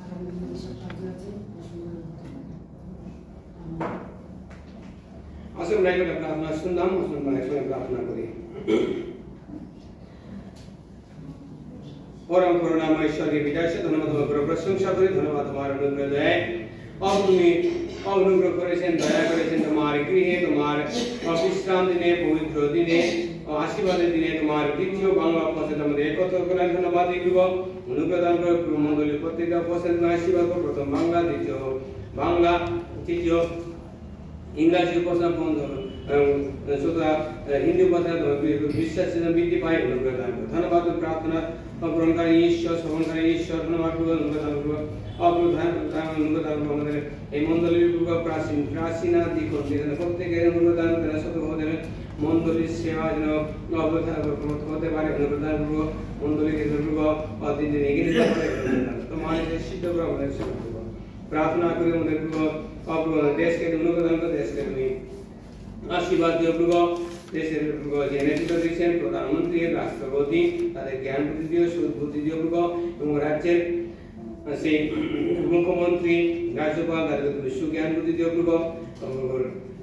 আগামী দিনে যেসব কাজ আছে আসুন আমরা একটা প্রার্থনা শুনলাম, আসুন আমরা একসঙ্গে প্রার্থনা করি। পরম করুণাময় ঈশ্বরকে বিদায় সে ধন্যবাদ তোমার প্রশংসা করি, ধন্যবাদ তোমার অনুগ্রহ দয়ায় আপনি অনুগ্রহ করেছেন, দয়া করেছেন তোমার গৃহে, তোমার বিশ্রাম দিনে, পবিত্র দিনে, আশীর্বাদের দিনে তোমার দ্বিতীয় বাংলা উপস্থিত আমাদের একত্র করার ধন্যবাদ দিব। অনুগ্রহ দান করে মন্ডলীর প্রত্যেকটা উপস্থিত আশীর্বাদ করো। প্রথম বাংলা, দ্বিতীয় বাংলা, তৃতীয় ইংরাজি উপস্থান হিন্দি উপস্থান বিশ্বাস বৃদ্ধি পায়। অনুগ্রহ দান করো। ধন্যবাদ প্রার্থনা গ্রহণকারী ঈশ্বর, শ্রবণকারী ঈশ্বর, ধন্যবাদ অনুগ্রহ দান করো। অনুগ্রহ দান করো আমাদের এই মন্ডলীর প্রাচীনাদি প্রত্যেকের অনুগ্রহ দান করেন, শতভাবে মন্ডলীর সেবা যেন হতে পারে। অনুগ্রহ দান করবো মন্ডলীকে দিন দিন এগিয়ে যেতে পারে। তোমার সিদ্ধ করে আমাদের সেবা করবো, প্রার্থনা করে আমাদের দেশকে অনুগ্রহ দান করো। দেশকে তুমি আশীর্বাদ দিও প্রভু। দেশের যে নেতৃত্ব দিচ্ছেন প্রধানমন্ত্রী, রাষ্ট্রপতি, তাদের জ্ঞান বুদ্ধি দিও, সুবুদ্ধি দিও প্রভু। এবং রাজ্যের সেই মুখ্যমন্ত্রী, রাজ্যপাল, তাদের তুমি সুজ্ঞান বুদ্ধি দিও প্রভু।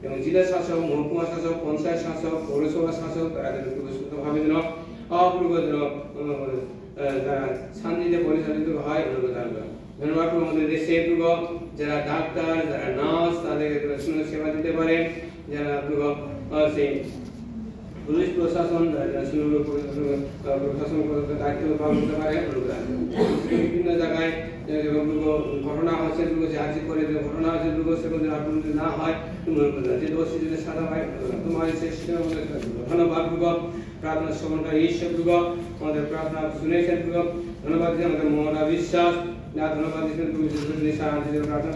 এবং জেলা শাসক, মহকুমা শাসক, পঞ্চায়েত শাসক, পৌরসভা শাসক, তারা যেন সুস্থভাবে যেন অপ্রভু যেন তারা শান্তিতে পরিচালিত হয়। ধন্যবাদ আমাদের দেশে প্রভু যারা ডাক্তার, যারা নার্স, তাদেরকে সেবা দিতে পারে, যারা সেই পুলিশ প্রশাসন, প্রশাসন দায়িত্ব পালন করতে পারে। বিভিন্ন জায়গায় ঘটনা হচ্ছে সাহায্য করে, ঘটনা হচ্ছে সেগুলো না হয়, যে দোষী যদি সাজা হয় তোমার ধন্যবাদ পূর্বক প্রার্থনা শ্রবণকারী ঈশ্বর পূর্বক আমাদের প্রার্থনা শুনেছেন পূর্বক ধন্যবাদ দিচ্ছি আমাদের মহড়া বিশ্বাস। ধন্যবাদ দিচ্ছেন প্রার্থনা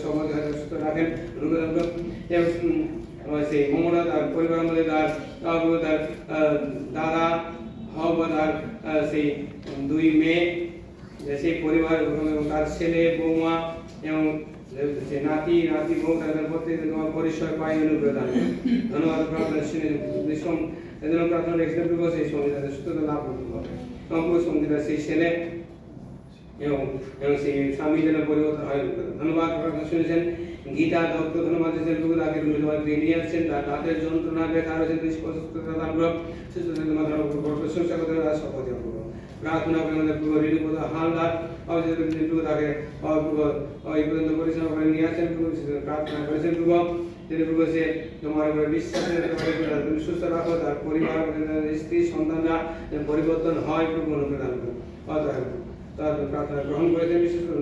সমাজ সুস্থ রাখেন। সেই মমতা তার পরিবার মধ্যে তার দাদা হব, তার সেই দুই মেয়ে, সেই পরিবার এবং তার ছেলে, বৌমা এবং সেই নাতি বউ, তাদের প্রত্যেক তোমার পরিচয় পাই। অনুগ্রহ দান ধন্যবাদ প্রার্থনা শুনে প্রার্থনা রেখে সেই সঙ্গে তাদের সুস্থতা লাভ করতে হবে। এবং সঙ্গীরা সেই ছেলে এবং সেই স্বামী যেন পরিবর্তন হয়। ধন্যবাদ প্রার্থনা শুনেছেন গীতা দত্ত, ধন্যবাদ দিয়েছেন তাকে নিয়ে আসছেন, তার দাঁতের যন্ত্রণা ব্যথা রয়েছে, প্রশংসা করতে শপথ করবো। প্রার্থনা করে আমাদের পূর্ব ঋণপদ হালদার তাকে এই পর্যন্ত পরিচালনা করে নিয়ে আসেন। প্রার্থনা করেছেন পূর্ব তিনি পূর্ব সে তোমার উপরে বিশ্বাসের তুমি সুস্থ রাখো, তার পরিবার, স্ত্রী, সন্তানরা পরিবর্তন হয়। পূর্ব অনুপ্রদান করো, তার প্রার্থনা গ্রহণ করেছেন, বিশেষ করে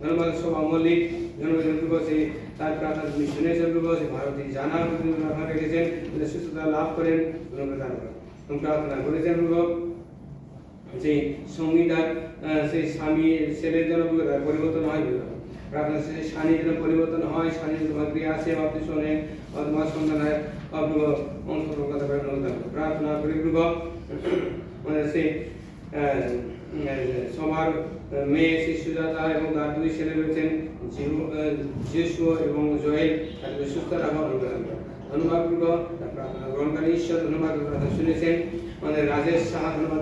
ধন্যবাদ সভা মল্লিক, ধন্যবাদ সেই তার প্রার্থনা তুমি শুনেছেন প্রভু, সেই ভারতী জানার প্রার্থনা রেখেছেন, সুস্থতা লাভ করেন। অনুপ্রদান করেন প্রার্থনা করেছেন প্রভু সেই সঙ্গীতার সেই স্বামী ছেলের জন্য পরিবর্তন হয়। প্রার্থনা সেই স্বামী যেন পরিবর্তন হয়, স্বামী তোমার ক্রিয়া আসে আপনি শোনে তোমার সন্তানের অংশগ্রহণ করতে পারেন। প্রার্থনা করি প্রভু সেই সবার মেয়ে শিশুদাতা এবং তার দুই ছেলে রয়েছেন যিশু এবং জয়েল, তাদের সুস্থ রাখার ধন্যবাদ পূর্ব প্রার্থনা গ্রহণকারী ঈশ্বর। ধন্যবাদ প্রার্থনা শুনেছেন আমাদের রাজেশ সাহা, ধন্যবাদ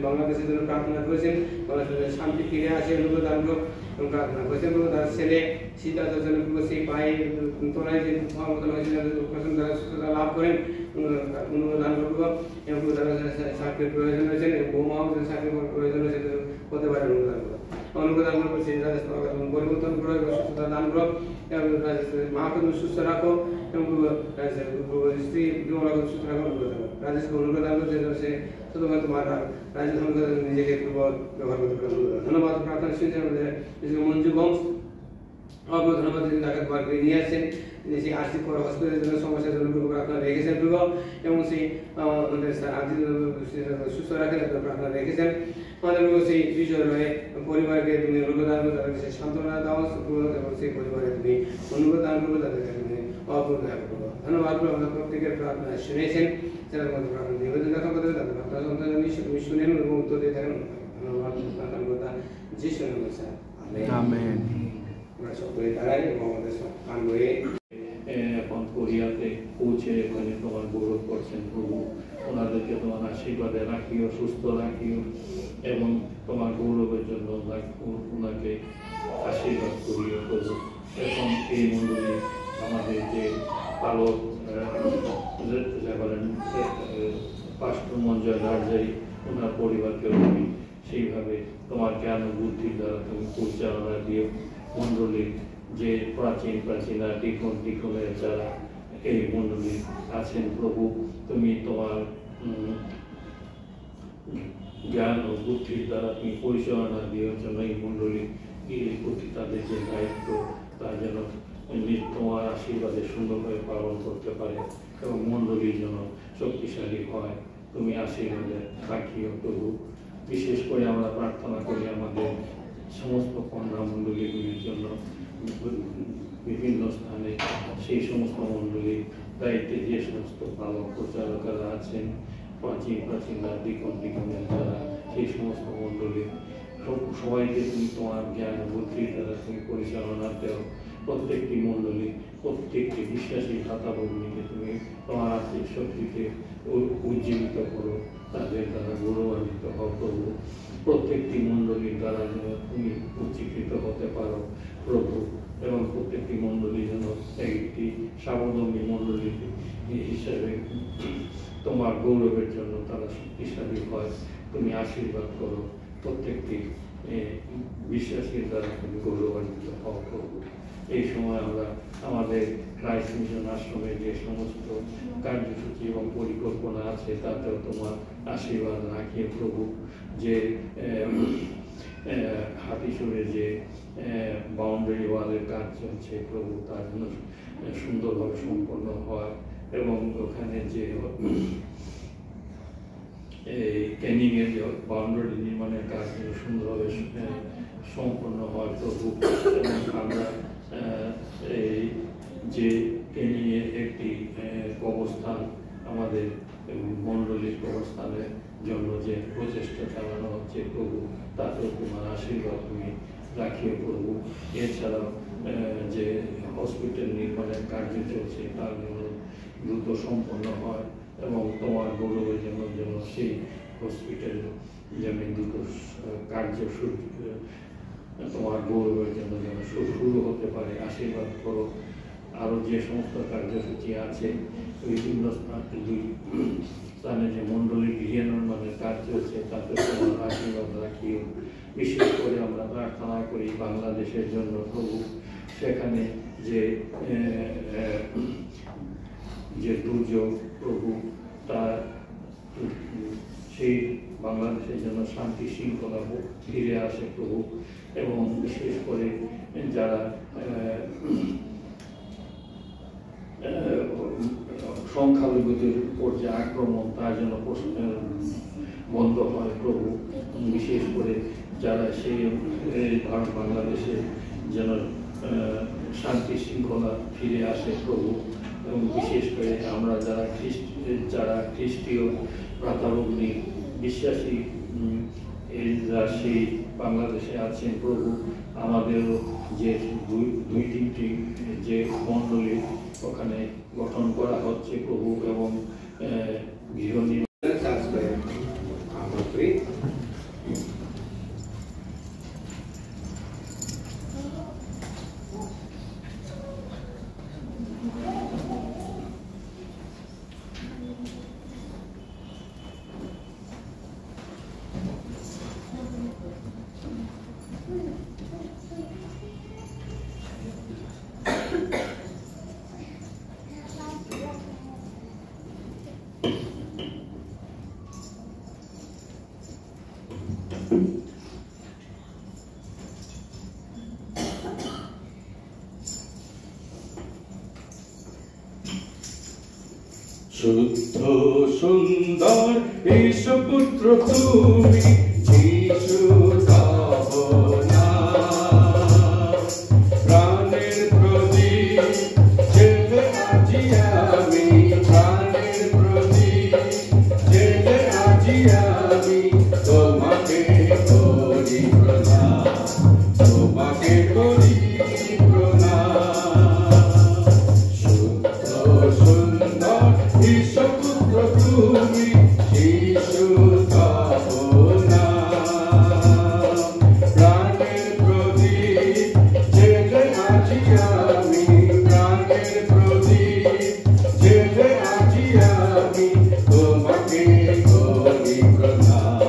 বাংলাদেশের জন্য প্রার্থনা করেছেন, শান্তি ফিরে আসে। অনুগ্রহ দান এবং প্রার্থনা করেছেন তার ছেলে সিদ্ধার্থ সেই পায়ে তোলায় যে তারা সুস্থতা লাভ করেন। অনুগ্রহ দান করব এবং চাকরির প্রয়োজন রয়েছেন, বৌমাও চাকরির প্রয়োজন রয়েছে হতে পারে। অনুগ্রহ দান করবো সেই পরিবর্তন করো এবং সুস্থতা দান করো, মাকে সুস্থ রাখো এবং স্ত্রী সুস্থ রাখো। রাজেশকে অনুগ্রহ দান করছে সে শুধুমাত্র তোমার রাজেশ নিজেকে ব্যবহার করতে পারে। ধন্যবাদ প্রার্থনা শুনছেন আমাদের মঞ্জু বংশ, ধন্যবাদ তাকে ঘরে নিয়ে আসছেন, সেই আর্থিক হসপিটালের জন্য সমস্যার জন্য প্রার্থনা রেখেছেন এবং সেই আমাদের আর্থিক সুস্থ রাখেন প্রার্থনা রেখেছেন। আমাদের সেই বিজয় রয়ে পরিবারকে তুমি অনুগ্রহ দান করো, তাদেরকে সেই সান্ত্বনা দাও এবং সেই পরিবারে তুমি অনুগ্রহ দান করো, তাদেরকে তুমি অপূর্ণ করবো। ধন্যবাদ আমাদের প্রত্যেকের প্রার্থনা শুনেছেন, সেটার মধ্যে প্রার্থনা নিবেদন দেখা করতে হবে, তাদের প্রার্থনা সন্তান তুমি শুনেন এবং উত্তর দিয়ে থাকেন। ধন্যবাদ কথা যিশু নামে স্যার, আমেন। আমরা সকলে দাঁড়াই এবং আমাদের সব কান বয়ে এখন কোরিয়াতে পৌঁছে এখানে তোমার গৌরব করছেন প্রভু, ওনাদেরকে তোমার আশীর্বাদে রাখিও, সুস্থ রাখিও এবং তোমার গৌরবের জন্য ওনাকে পরিবারকে তুমি সেইভাবে তোমার জ্ঞান ও বুদ্ধির দ্বারা তুমি পরিচালনা দিও। মণ্ডলীর যে প্রাচীন ডিকনের যারা এই মণ্ডলী আছেন প্রভু, তুমি তোমার জ্ঞান ও বুদ্ধির দ্বারা তুমি পরিচালনা দেওয়ার জন্য এই মণ্ডলীর প্রতি তাদের যে দায়িত্ব তা যেন তোমার আশীর্বাদে সুন্দরভাবে পালন করতে পারে এবং মণ্ডলীর জন্য শক্তিশালী হয়, তুমি আশীর্বাদে রাখিও প্রভু। বিশেষ করে আমরা প্রার্থনা করি আমাদের সমস্ত কন্যা মণ্ডলীগুলির জন্য বিভিন্ন স্থানে সেই সমস্ত মণ্ডলীর দায়িত্বে যে সমস্ত পালক প্রচারকরা আছেন, প্রাচীন ডিকনের যারা, সেই সমস্ত মণ্ডলী সবাইকে তুমি তোমার জ্ঞান বুদ্ধির দ্বারা তুমি পরিচালনা দেও। প্রত্যেকটি মণ্ডলী, প্রত্যেকটি বিশ্বাসী ভাতা ভগ্নীকে তুমি তোমার আর্থিক শক্তিতে উজ্জীবিত করো, তাদের দ্বারা গৌরবান্বিত হও প্রভু। প্রত্যেকটি মণ্ডলীর দ্বারা যেন তুমি উজ্জীবিত হতে পারো প্রভু, এবং প্রত্যেকটি মণ্ডলী যেন একটি স্বাবলম্বী মণ্ডলী হিসাবে তোমার গৌরবের জন্য তারা শক্তিশালী হয়, তুমি আশীর্বাদ করো। প্রত্যেকটি বিশ্বাসীর দ্বারা তুমি গৌরবান্বিত হও প্রভু। এই সময় আমরা আমাদের ক্রাইস্ট মিশন আশ্রমে যে সমস্ত কার্যসূচি এবং পরিকল্পনা আছে তাতেও তোমার আশীর্বাদ রাখিয়ে প্রভু। যে হাতিশুরের যে বাউন্ডারি ওয়ালের কাজ চলছে প্রভু, তার জন্য সুন্দরভাবে সম্পন্ন হয়, এবং ওখানে যে এই ক্যানিংয়ের যে বাউন্ডারি নির্মাণের কাজ যেন সুন্দরভাবে সম্পন্ন হয় প্রভু। এবং আমরা এই যে ক্যানিংয়ের একটি কবরস্থান, আমাদের মণ্ডলীর কবরস্থানের জন্য যে প্রচেষ্টা চালানো হচ্ছে প্রভু, তাতেও তোমার আশীর্বাদ তুমি রাখিও প্রভু। এছাড়াও যে হসপিটাল নির্মাণের কার্য চলছে তার জন্য দ্রুত সম্পন্ন হয়, এবং তোমার গৌরবের জন্য যেন সেই হসপিটাল যেন দ্রুত কার্য তোমার গৌরবের জন্য যেন শুরু হতে পারে, আশীর্বাদ করো। আরও যে সমস্ত কার্যসূচি আছে বিভিন্ন স্থানে যে মণ্ডলীর গৃহ নির্মাণের কাজ চলছে তাতে তোমার আশীর্বাদ রাখিও। বিশেষ করে আমরা প্রার্থনা করি বাংলাদেশের জন্য প্রভু, সেখানে যে দুর্যোগ প্রভু, তার সেই বাংলাদেশের জন্য শান্তি শৃঙ্খলা ফিরে আসে প্রভু। এবং বিশেষ করে যারা সংখ্যালঘুদের উপর যে আক্রমণ তার জন্য বন্ধ হয় প্রভু। বিশেষ করে যারা সেই বাংলাদেশে যেন শান্তি শৃঙ্খলা ফিরে আসে প্রভু। এবং বিশেষ করে আমরা যারা খ্রিস্টীয় ভ্রাতাভগ্নী বিশ্বাসী সেই বাংলাদেশে আছেন প্রভু, আমাদেরও যে দুই তিনটি যে মণ্ডলী ওখানে গঠন করা হচ্ছে প্রভু, এবং গৃহ শুদ্ধ সুন্দর ঈশ্বপুত্র তুমি যিশু দাবনা, প্রাণের প্রদীপ জেলে আজি আমি, প্রাণের প্রদীপ জেলে আজি আমি, তোমাকে করি প্রণাম, তোমাকে করি তুমি যিশু দাবনা, প্রাণের প্রদীপ জেলে আজি আমি, প্রাণের প্রদীপ জেলে আজি আমি, তোমাকে করি প্রণাম,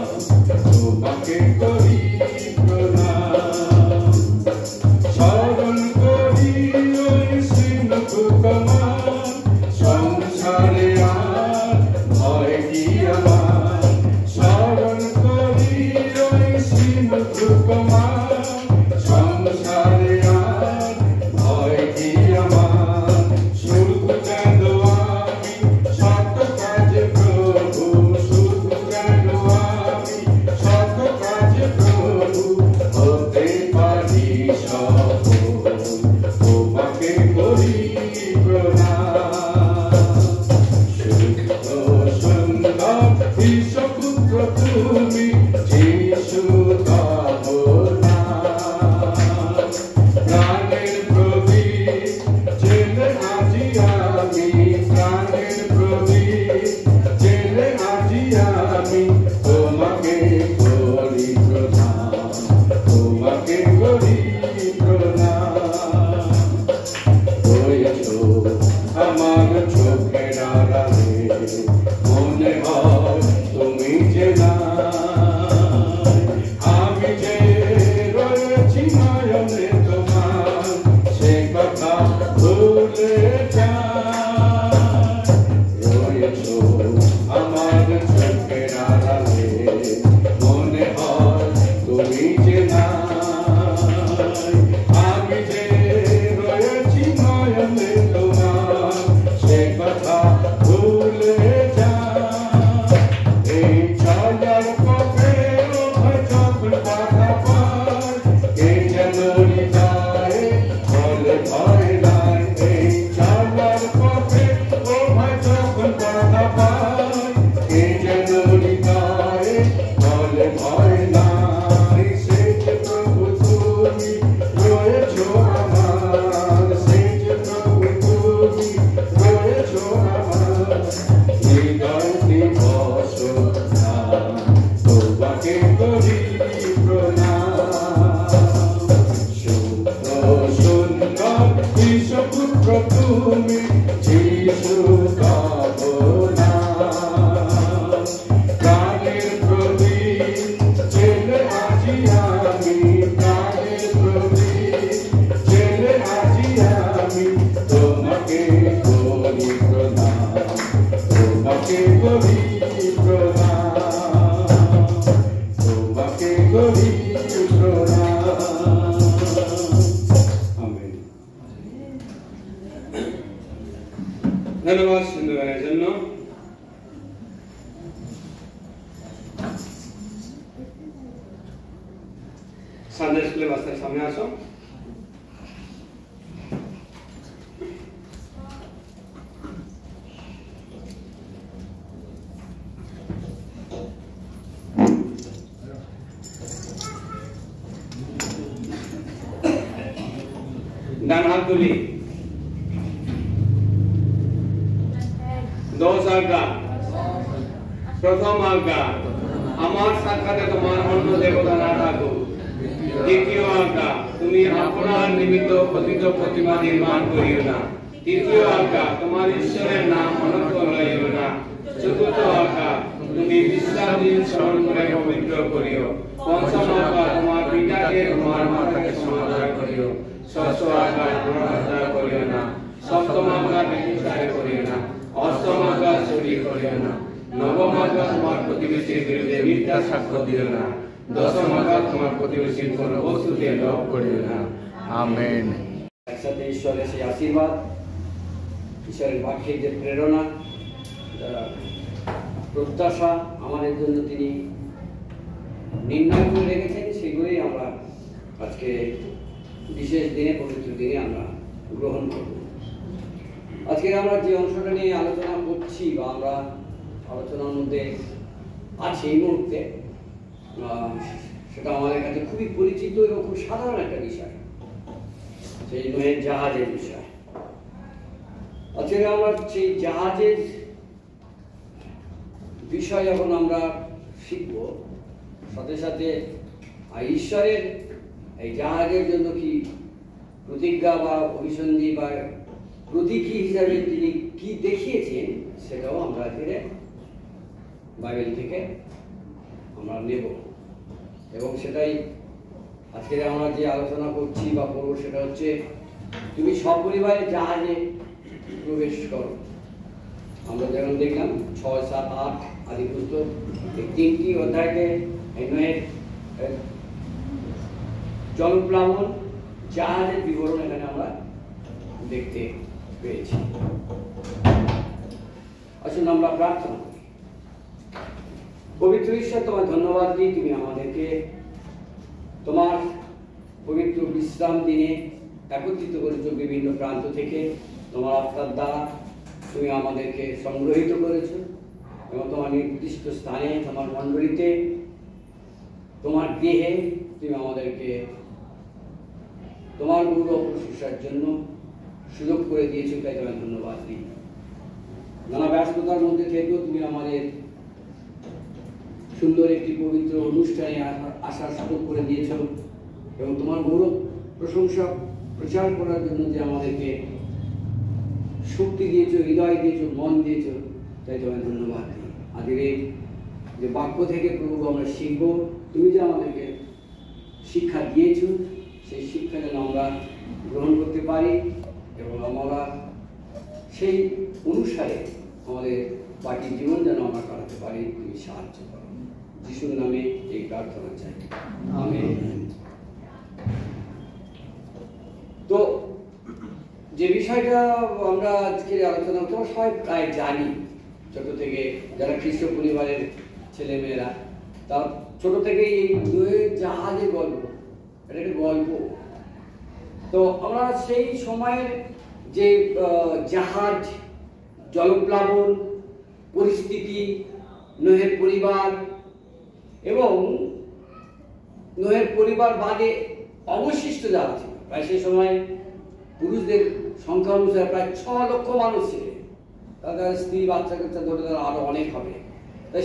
তোমার সংসারে আর ভয় কি আমার শুধু যেন আমি সৎ কাজে প্রভু শুধু যেন আমি সৎ কাজে প্রভু হতে পারি সফল তোমাকে করি প্রণাম শুদ্ধ সুন্দর ঈশ্বরপুত্র তুমি যিশু তব নাম প্রাণের প্রদীপ জেলে আজি আমি প্রাণের প্রদীপ জেলে আজি আমি তোমাকে করি প্রণাম তোমাকে করি প্রণাম রয়েছো আমার চোখের আড়ালে মনে হয় তুমি যে নাই আমি যে রয়েছি নয়নে তোমার সে কথা ভুলে যাই রয়েছো আমার চোখের আড়ালে মনে হয় তুমি যে নাই আমি যে রয়েছি নয়নে তোমার সে কথা ভুলে যাই এই চলার পথে ভয় যখন বাধা পায় কে যেন হৃদয়ে বলে ভয় নাই এই চলার পথে ভয় যখন বাধা পায় কে যেন হৃদয়ে বলে ভয় নাই সে যে প্রভু তুমি রয়েছো আমার সে যে প্রভু তুমি রয়েছো আমার হৃদয় দিবস তোমাকে করি প্রণাম শুদ্ধ সুন্দর ঈশ্বরপুত্র তুমি যিশু তব নাম প্রাণের প্রদীপ জেলে আজি আমি প্রাণের প্রদীপ জেলে আজি আমি তোমাকে করি প্রণাম তোমাকে করি প্রণাম তোমাকে করি প্রণাম আমেন ধন্যবাদ সুন্দরের জন্য। সানডে স্কুলের বাচ্চার সামনে আসো। ডান হাত তুলি। দশ আজ্ঞা। প্রথম আজ্ঞা, আমার সাক্ষাতে তোমার অন্য দেবতা না থাকো। দ্বিতীয় আজ্ঞা, তুমি আপনার নিমিত্ত পতিত প্রতিমা নির্মাণ করিও না। তৃতীয় আজ্ঞা, তোমার ঈশ্বরের নাম অনর্থ লইও না। চতুর্থ আজ্ঞা, তুমি বিশ্বাস দিন স্মরণ করে পবিত্র করিও। পঞ্চম আজ্ঞা, তোমার পিতাকে তোমার মাতাকে সমাদর করিও। ষষ্ঠ আজ্ঞা, হত্যা করিও না। সপ্তম আজ্ঞা, ব্যভিচার করিও না। অষ্টম আজ্ঞা, চুরি করিও না। নবম আজ্ঞা, তোমার প্রতিবেশীর বিরুদ্ধে মিথ্যা সাক্ষ্য দিও না। দশম আজ্ঞা, তোমার প্রতিবেশীর কোন বস্তুতে লোভ করিও না। আমেন। একসাথে ঈশ্বরের সেই আশীর্বাদ, ঈশ্বরের বাক্যের যে প্রেরণা, প্রত্যাশা আমাদের জন্য তিনি নির্ণয় করে রেখেছেন, সেগুলোই আমরা আজকে বিশেষ দিনে, পবিত্র দিনে আমরা গ্রহণ করব। আজকে আমরা যে অংশটা নিয়ে আলোচনা করছি বা আমরা আলোচনার মধ্যে আছি এই মুহূর্তে, সেটা আমাদের কাছে খুবই পরিচিত এবং খুব সাধারণ একটা বিষয়, সেই নোয়ের জাহাজের বিষয়। আজকে আমরা সেই জাহাজের বিষয় যখন আমরা শিখব, সাথে সাথে ঈশ্বরের এই জাহাজের জন্য কি প্রতিজ্ঞা বা অভিসন্ধি বা প্রতীকী হিসাবে তিনি কি দেখিয়েছেন, সেটাও আমরা আজকে বাইবেল থেকে আমরা নেব। এবং সেটাই আজকে আমরা যে আলোচনা করছি বা করবো, সেটা হচ্ছে তুমি সপরিবারে জাহাজে প্রবেশ করো। আমরা যেমন দেখলাম 6, 7, 8 আদি পুস্তক, এই 3টি অধ্যায়কে নোয়ের জলপ্লাবন, জাহাজের বিবরণ এখানে আমরা দেখতে পেয়েছি। আসুন আমরা প্রার্থনা করি। পবিত্র ঈশ্বর, তোমার ধন্যবাদ দিই, তুমি আমাদেরকে তোমার পবিত্র বিশ্রাম দিনে একত্রিত করেছো বিভিন্ন প্রান্ত থেকে। তোমার আত্মার দ্বারা তুমি আমাদেরকে সংগ্রহিত করেছো এবং তোমার নির্দিষ্ট স্থানে, তোমার মণ্ডলীতে, তোমার গৃহে তুমি আমাদেরকে তোমার গৌরব প্রশংসার জন্য সুযোগ করে দিয়েছো, তাই তোমার ধন্যবাদ দিই। নানা ব্যস্ততার মধ্যে থেকেও তুমি আমাদের সুন্দর একটি পবিত্র অনুষ্ঠানে আসার সুযোগ করে দিয়েছ এবং তোমার গৌরব প্রশংসা প্রচার করার জন্য যে আমাদেরকে শক্তি দিয়েছো, হৃদয় দিয়েছো, মন দিয়েছো, তাই তোমার ধন্যবাদ দিই। আজকের এই যে বাক্য থেকে প্রভু আমরা শিখব, তুমি যে আমাদেরকে শিক্ষা দিয়েছো, সেই শিক্ষা যেন আমরা গ্রহণ করতে পারি এবং আমরা সেই অনুসারে আমাদের বাকি জীবন যেন আমরা কাটাতে পারি, তুমি সাহায্য করো। যিশুর নামে এই প্রার্থনা চাই, আমেন। তো যে বিষয়টা আমরা আজকে আলোচনা করতে সবাই প্রায় জানি, ছোট থেকে যারা খ্রিস্ট পরিবারের ছেলেমেয়েরা, তা ছোট থেকে এই নোয়ের জাহাজের গল্প, এটা একটা গল্প। তো আমরা সেই সময়ের যে জাহাজ, জলপ্লাবন পরিস্থিতি, নোয়ের পরিবার এবং নোয়ের পরিবার বাদে অবশিষ্ট যারা ছিল, প্রায় সেই সময় পুরুষদের সংখ্যা অনুসারে প্রায় 6 লক্ষ মানুষ ছিল, তাদের স্ত্রী বাচ্চা কাচ্চা ধরে তারা আরো অনেক হবে। তাই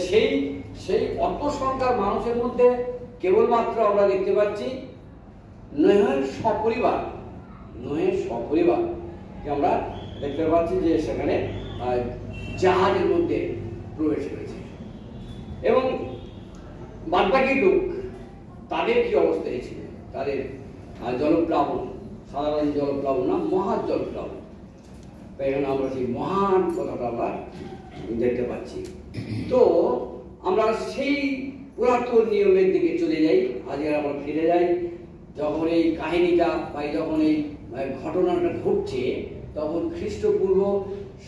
সেই অত সংখ্যার মানুষের মধ্যে কেবলমাত্র আমরা দেখতে পাচ্ছি নোয়ের সপরিবার আমরা দেখতে পাচ্ছি যে সেখানে জাহাজের মধ্যে প্রবেশ করেছে এবং বাদবাকি লোক তাদের কি অবস্থা হয়েছিল, তাদের জলপ্লাবন, সাধারণ জলপ্লাবন না, মহান জলপ্লাবন। তাই এখানে আমরা সেই মহান কথাটা আমরা দেখতে পাচ্ছি। তো আমরা সেই পুরাতন নিয়মের দিকে চলে যাই, আজকে আমরা ফিরে যাই। যখন এই কাহিনীটা বা যখন এই ঘটনাটা ঘটছে, তখন খ্রিস্টপূর্ব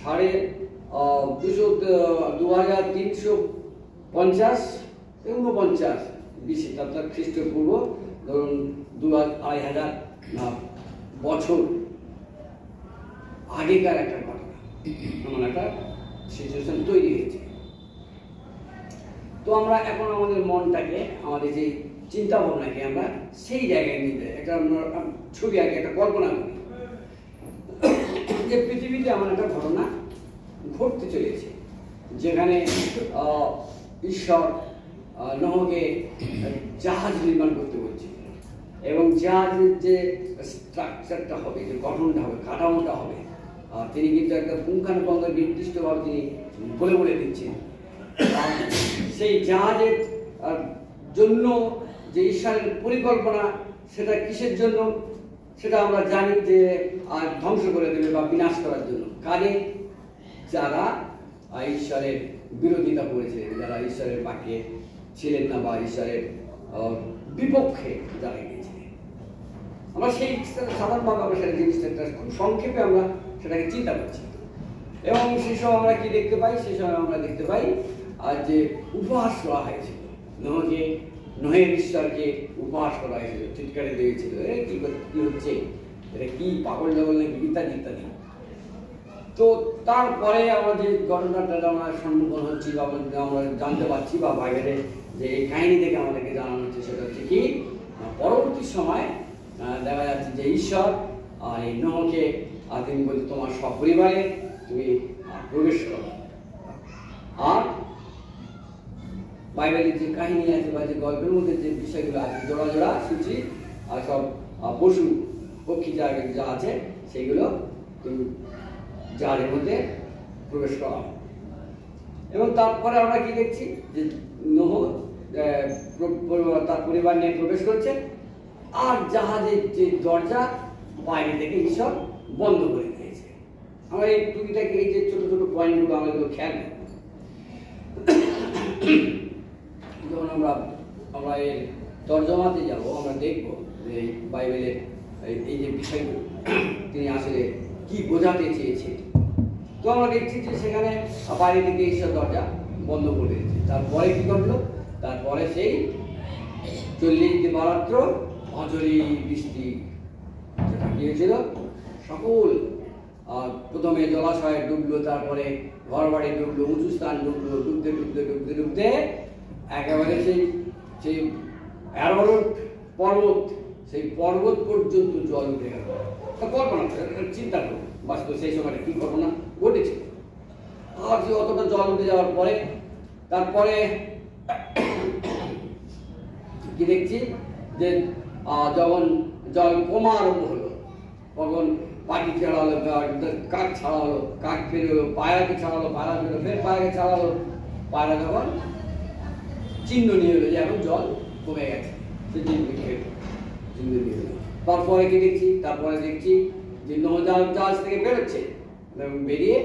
2350 BC, অর্থাৎ খ্রিস্টপূর্ব ধরুন 2500 বছর আগেকার একটা ঘটনা, এমন একটা সিচুয়েশন তৈরি হয়েছে। তো আমরা এখন আমাদের মনটাকে, আমাদের যে চিন্তা ভাবনাকে আমরা সেই জায়গায় নিতে একটা ছবি আগে একটা কল্পনা করি যে পৃথিবীতে এমন একটা ঘটনা ঘটতে চলেছে, যেখানে ঈশ্বর নোহকে জাহাজ নির্মাণ করতে বলছে এবং জাহাজের যে স্ট্রাকচারটা হবে, যে গঠনটা হবে, কাঠামোটা হবে, তিনি কিন্তু একটা পুঙ্খানুপুঙ্খ নির্দিষ্টভাবে তিনি বলে দিচ্ছেন। সেই জাহাজের জন্য যে ঈশ্বরের পরিকল্পনা, সেটা কিসের জন্য সেটা আমরা জানি, যে ধ্বংস করে দেবে বা বিনাশ করার জন্য। কাজে যারা ঈশ্বরের বিরোধিতা করেছে, যারা ঈশ্বরের বাক্যে ছিলেন না বা ঈশ্বরের বিপক্ষে যারা গিয়েছিলেন, আমরা সেই সাধারণভাবে আমরা সেটা জিনিসটা খুব সংক্ষেপে আমরা সেটাকে চিন্তা করছি। এবং সেই সময় আমরা কি দেখতে পাই, সেই সময় আমরা দেখতে পাই যে উপহাস করা হয়েছিল নোহকে, নোহের ঈশ্বরকে উপহাস করা হয়েছিল, চিৎকারে দিয়েছিল, কি হচ্ছে, এটা কি পাগল জগল নাকি, ইত্যাদি ইত্যাদি। তো তারপরে আমরা যে ঘটনাটা আমরা সম্মুখীন হচ্ছি বা আমরা জানতে পারছি বা বাইরে যে এই কাহিনী থেকে আমাদেরকে জানানো হচ্ছে, সেটা হচ্ছে কি পরবর্তী সময় দেখা যাচ্ছে যে ঈশ্বর আর এই নোহকে তিনি বলছে তোমার সপরিবারে তুমি প্রবেশ করো। আর বাইবেলের যে কাহিনী আছে বা যে গল্পের মধ্যে যে বিষয়গুলো আছে, জোড়া জোড়া সূচি আর সব পশু পক্ষী যা আছে, সেইগুলো জাহাজের মধ্যে প্রবেশ করা। এবং তারপরে আমরা কি দেখছি যে নোহ তার পরিবার নিয়ে প্রবেশ করছে, আর জাহাজের যে দরজা বাইরে থেকে ঈশ্বর বন্ধ করে দিয়েছে। আমরা এই টুকিটাকে, এই যে ছোট ছোট পয়েন্টগুলো আমরা এগুলো খেয়াল করি। যখন আমরা এর তর্জমাতে যাব, আমরা দেখব যে এই বাইবেলের এই যে বিষয়গুলো তিনি আসলে কি বোঝাতে চেয়েছেন। তো আমরা দেখছি যে সেখানে বাইরে থেকে ঈশ্বর দরজা বন্ধ করে দিয়েছে। তারপরে কি করলো? তারপরে সেই 40 দিবারাত্র অঝরি বৃষ্টি যেটা গিয়েছিল, সকল প্রথমে জলাশয়ে ডুবলো, তারপরে ঘর বাড়ি ডুবলো, উঁচু স্থান ডুবলো, ডুবতে ডুবতে ডুবতে ডুবতে একেবারে সেই অ্যারোরট পর্বত, সেই পর্বত পর্যন্ত জল উঠে গেল। কল্পনা চিন্তা করুন বাস্তব সেই সময়টা কি ঘটনা ঘটেছে। আর যে অতটা জল উঠে যাওয়ার পরে তারপরে কি দেখছি যে যখন জল কমা আরম্ভ হলো তখন পাখি ছাড়া হলো, কাক ছাড়া হলো, কাক বেরোলো, পায়রাকে ছাড়ালো, পায়রা বেরোলো, ফের পায়রাকে ছাড়ালো, পায়রা তখন চিহ্ন নিয়ে এলো যে এখন জল কমে গেছে, সে চিহ্ন নিয়ে এলো। তারপরে কি দেখছি? তারপরে দেখছি যে জাহাজ থেকে বেরোচ্ছে, বেরিয়ে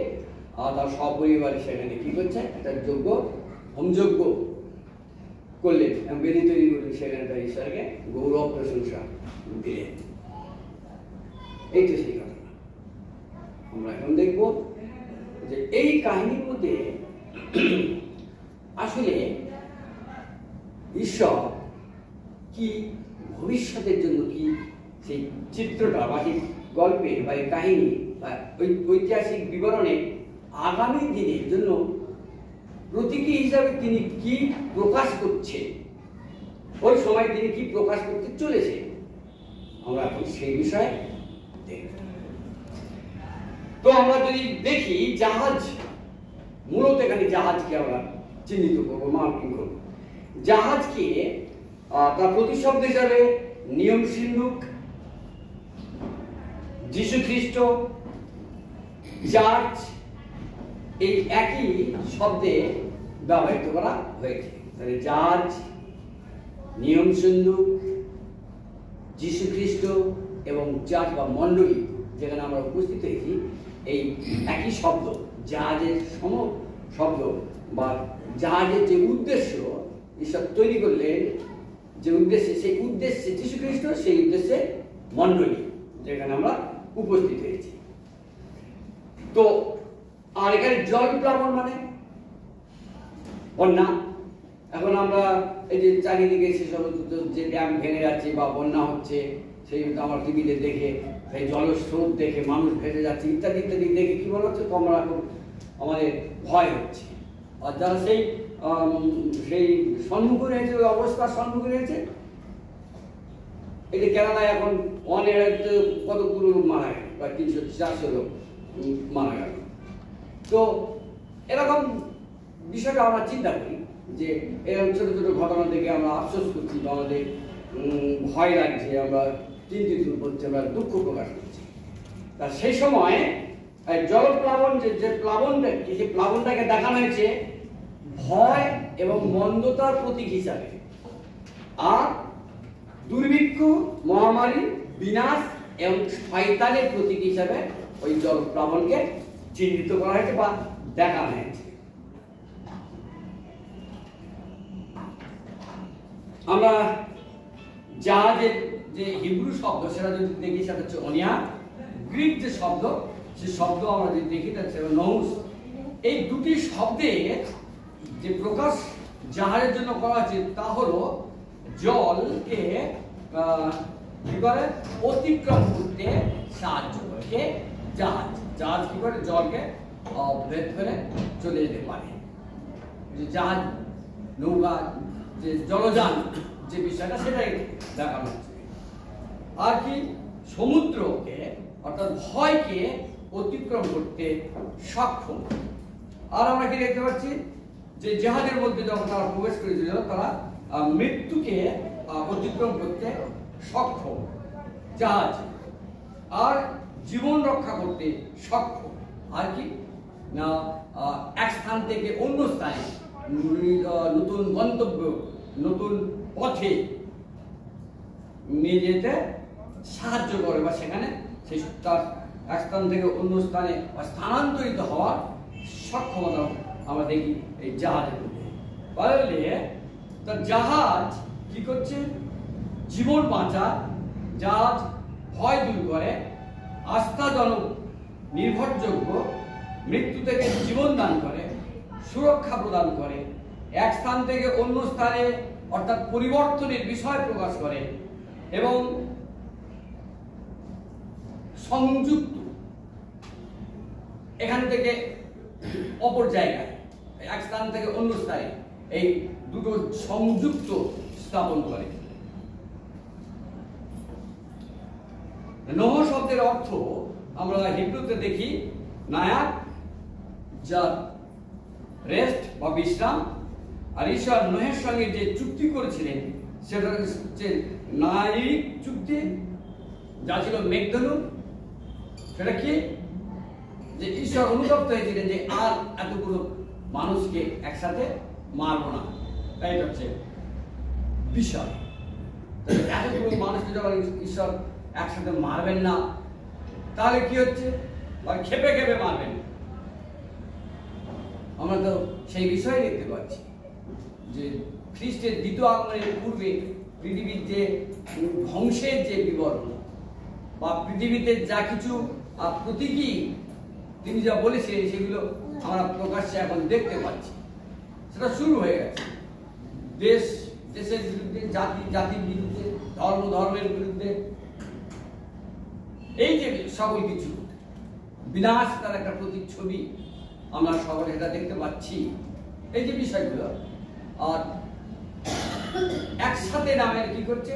তার সপরিবারে সেখানে কি করছে? একটা যজ্ঞ, হোমযজ্ঞ করলেন, বেদি তৈরি করলেন, সেখানে তার ঈশ্বরকে গৌরব প্রশংসা দিলেন। এই তো সেই ঘটনা। আমরা এখন দেখব যে এই কাহিনীর মধ্যে আসলে ঈশ্বর কি ভবিষ্যতের জন্য কি সেই চিত্রটা বা সেই গল্পে বা এই কাহিনী বা ঐতিহাসিক বিবরণে আগামী দিনের জন্য প্রতীকী হিসাবে তিনি কি প্রকাশ করছে, ওই সময় তিনি কি প্রকাশ করতে চলেছে, আমরা এখন সেই বিষয়ে দেখব। তো আমরা যদি দেখি জাহাজ, মূলত এখানে জাহাজকে আমরা চিহ্নিত করবো, মার্কিং করবো। জাহাজকে তার প্রতিশব্দ হিসাবে নিয়ম সিন্ধুক, যীশু খ্রিস্ট, চার্চ এই একই শব্দে ব্যবহৃত করা হয়েছে। তাহলে জাহাজ, নিয়ম সিন্ধুক, যীশু খ্রিস্ট এবং চার্চ বা মণ্ডলী যেখানে আমরা উপস্থিত হয়েছি, এই একই শব্দ, জাহাজের সম শব্দ বা জাহাজের যে উদ্দেশ্য ঈশ্বর তৈরি করলেন, যে উদ্দেশ্যে, সেই উদ্দেশ্যে যীশু খ্রিস্ট, সেই উদ্দেশ্যে মণ্ডলী যেখানে আমরা উপস্থিত হয়েছি। তো আর এখানে জল প্লাবন মানে বন্যা। এখন আমরা এই যে চারিদিকে সেসব যে ড্যাম ভেঙে যাচ্ছে বা বন্যা হচ্ছে, সেই আমার টিভিতে দেখে, সেই জলস্রোত দেখে মানুষ ভেসে যাচ্ছে ইত্যাদি ইত্যাদি দেখে কি মনে হচ্ছে? আমরা এখন আমাদের ভয় হচ্ছে। আর যারা সেই সেই সম্মুখীন হয়েছে, ওই অবস্থার সম্মুখীন হয়েছে, এই যে কেরালায় এখন কতগুলো লোক মারা গেল, প্রায় 300-400 লোক মারা গেল। তো এরকম বিষয়টা আমরা চিন্তা করি যে এরকম ছোট ছোট ঘটনা থেকে আমরা আফসোস করছি, আমাদের ভয় লাগছে, আমরা চিন্তিত হচ্ছে, আমরা দুঃখ প্রকাশ করছি। তা সেই সময় জলপ্লাবন যে প্লাবনটা, সেই প্লাবনটাকে দেখানো হয়েছে ভয় এবং মন্দতার প্রতীক হিসাবে, আর দুর্ভিক্ষ, মহামারী, বিনাশ এবং শয়তানের প্রতীক হিসাবে ওই জলপ্লাবনকে চিহ্নিত করা হয়েছে বা দেখানো হয়েছে। আমরা জাহাজের যে হিব্রু শব্দ সেটা যদি দেখি, সেটা হচ্ছে অনিয়া। গ্রিক যে শব্দ, সে শব্দ আমরা যদি দেখি তাহলে সেটা নৌস। এই দুটি শব্দে যে প্রকাশ জাহাজের জন্য করা হয়েছে তা হলো জলকে কি করে অতিক্রম করতে সাহায্য করে কে? জাহাজ। জাহাজ কি করে জলকে ভেদ করে চলে যেতে পারে। জাহাজ, নৌকা, যে জলযান যে বিষয়টা সেটাই দেখানো হচ্ছে। আর কি সমুদ্রকে অর্থাৎ ভয়কে অতিক্রম করতে সক্ষম। আর আমরা কি দেখতে পাচ্ছি যে জাহাজের মধ্যে যখন তারা প্রবেশ করেছিল, তারা মৃত্যুকে অতিক্রম করতে সক্ষম জাহাজ, আর জীবন রক্ষা করতে সক্ষম। আর কি না, এক স্থান থেকে অন্য স্থানে, নতুন গন্তব্য, নতুন পথে নিয়ে যেতে সাহায্য করে, বা সেখানে সেই তার এক স্থান থেকে অন্য স্থানে স্থানান্তরিত হওয়ার সক্ষমতা আমরা দেখি এই জাহাজের মধ্যে। তাহলে তার জাহাজ কি করছে? জীবন বাঁচা জাহাজ ভয় দূর করে, আস্থাজনক, নির্ভরযোগ্য, মৃত্যু থেকে জীবন দান করে, সুরক্ষা প্রদান করে, এক স্থান থেকে অন্য স্থানে অর্থাৎ পরিবর্তনের বিষয় প্রকাশ করে এবং সংযুক্ত, এখান থেকে অপর জায়গায়, এক স্থান থেকে অন্য স্থানে এই দুটো সংযুক্ত স্থাপন করে। নোহ শব্দের অর্থ আমরা হিব্রুতে দেখি নায়াক, যা রেস্ট বা বিশ্রাম, আর ঈশ্বর নোহের সঙ্গে যে চুক্তি করেছিলেন সেটা হচ্ছে নায়িক চুক্তি, যা ছিল মেঘধনু। সেটা কি? যে ঈশ্বর অনুতপ্ত হয়েছিলেন যে আর এতগুলো মানুষকে একসাথে মারবো না, তাই হচ্ছে বিষয়। এতগুলো মানুষকে যখন ঈশ্বর একসাথে মারবেন না, তাহলে কি হচ্ছে? খেপে খেপে মারবেন। আমরা তো সেই বিষয়ে দেখতে পাচ্ছি যে খ্রিস্টের দ্বিতীয় আগমনের পূর্বে পৃথিবীর যে ধ্বংসের যে বিবরণ বা পৃথিবীতে যা কিছু প্রতীকী তিনি যা বলেছিলেন সেগুলো আমরা প্রকাশ্যে এখন দেখতে পাচ্ছি। সেটা শুরু হয়ে গেছে। দেশ দেশের বিরুদ্ধে, জাতি জাতির বিরুদ্ধে, ধর্ম ধর্মের বিরুদ্ধে, এই যে সকল কিছু বিনাশ তার একটা প্রতিচ্ছবি আমরা সবাই এটা দেখতে পাচ্ছি। এই যে বিষয়গুলো আর একসাথে নামের কি করছে,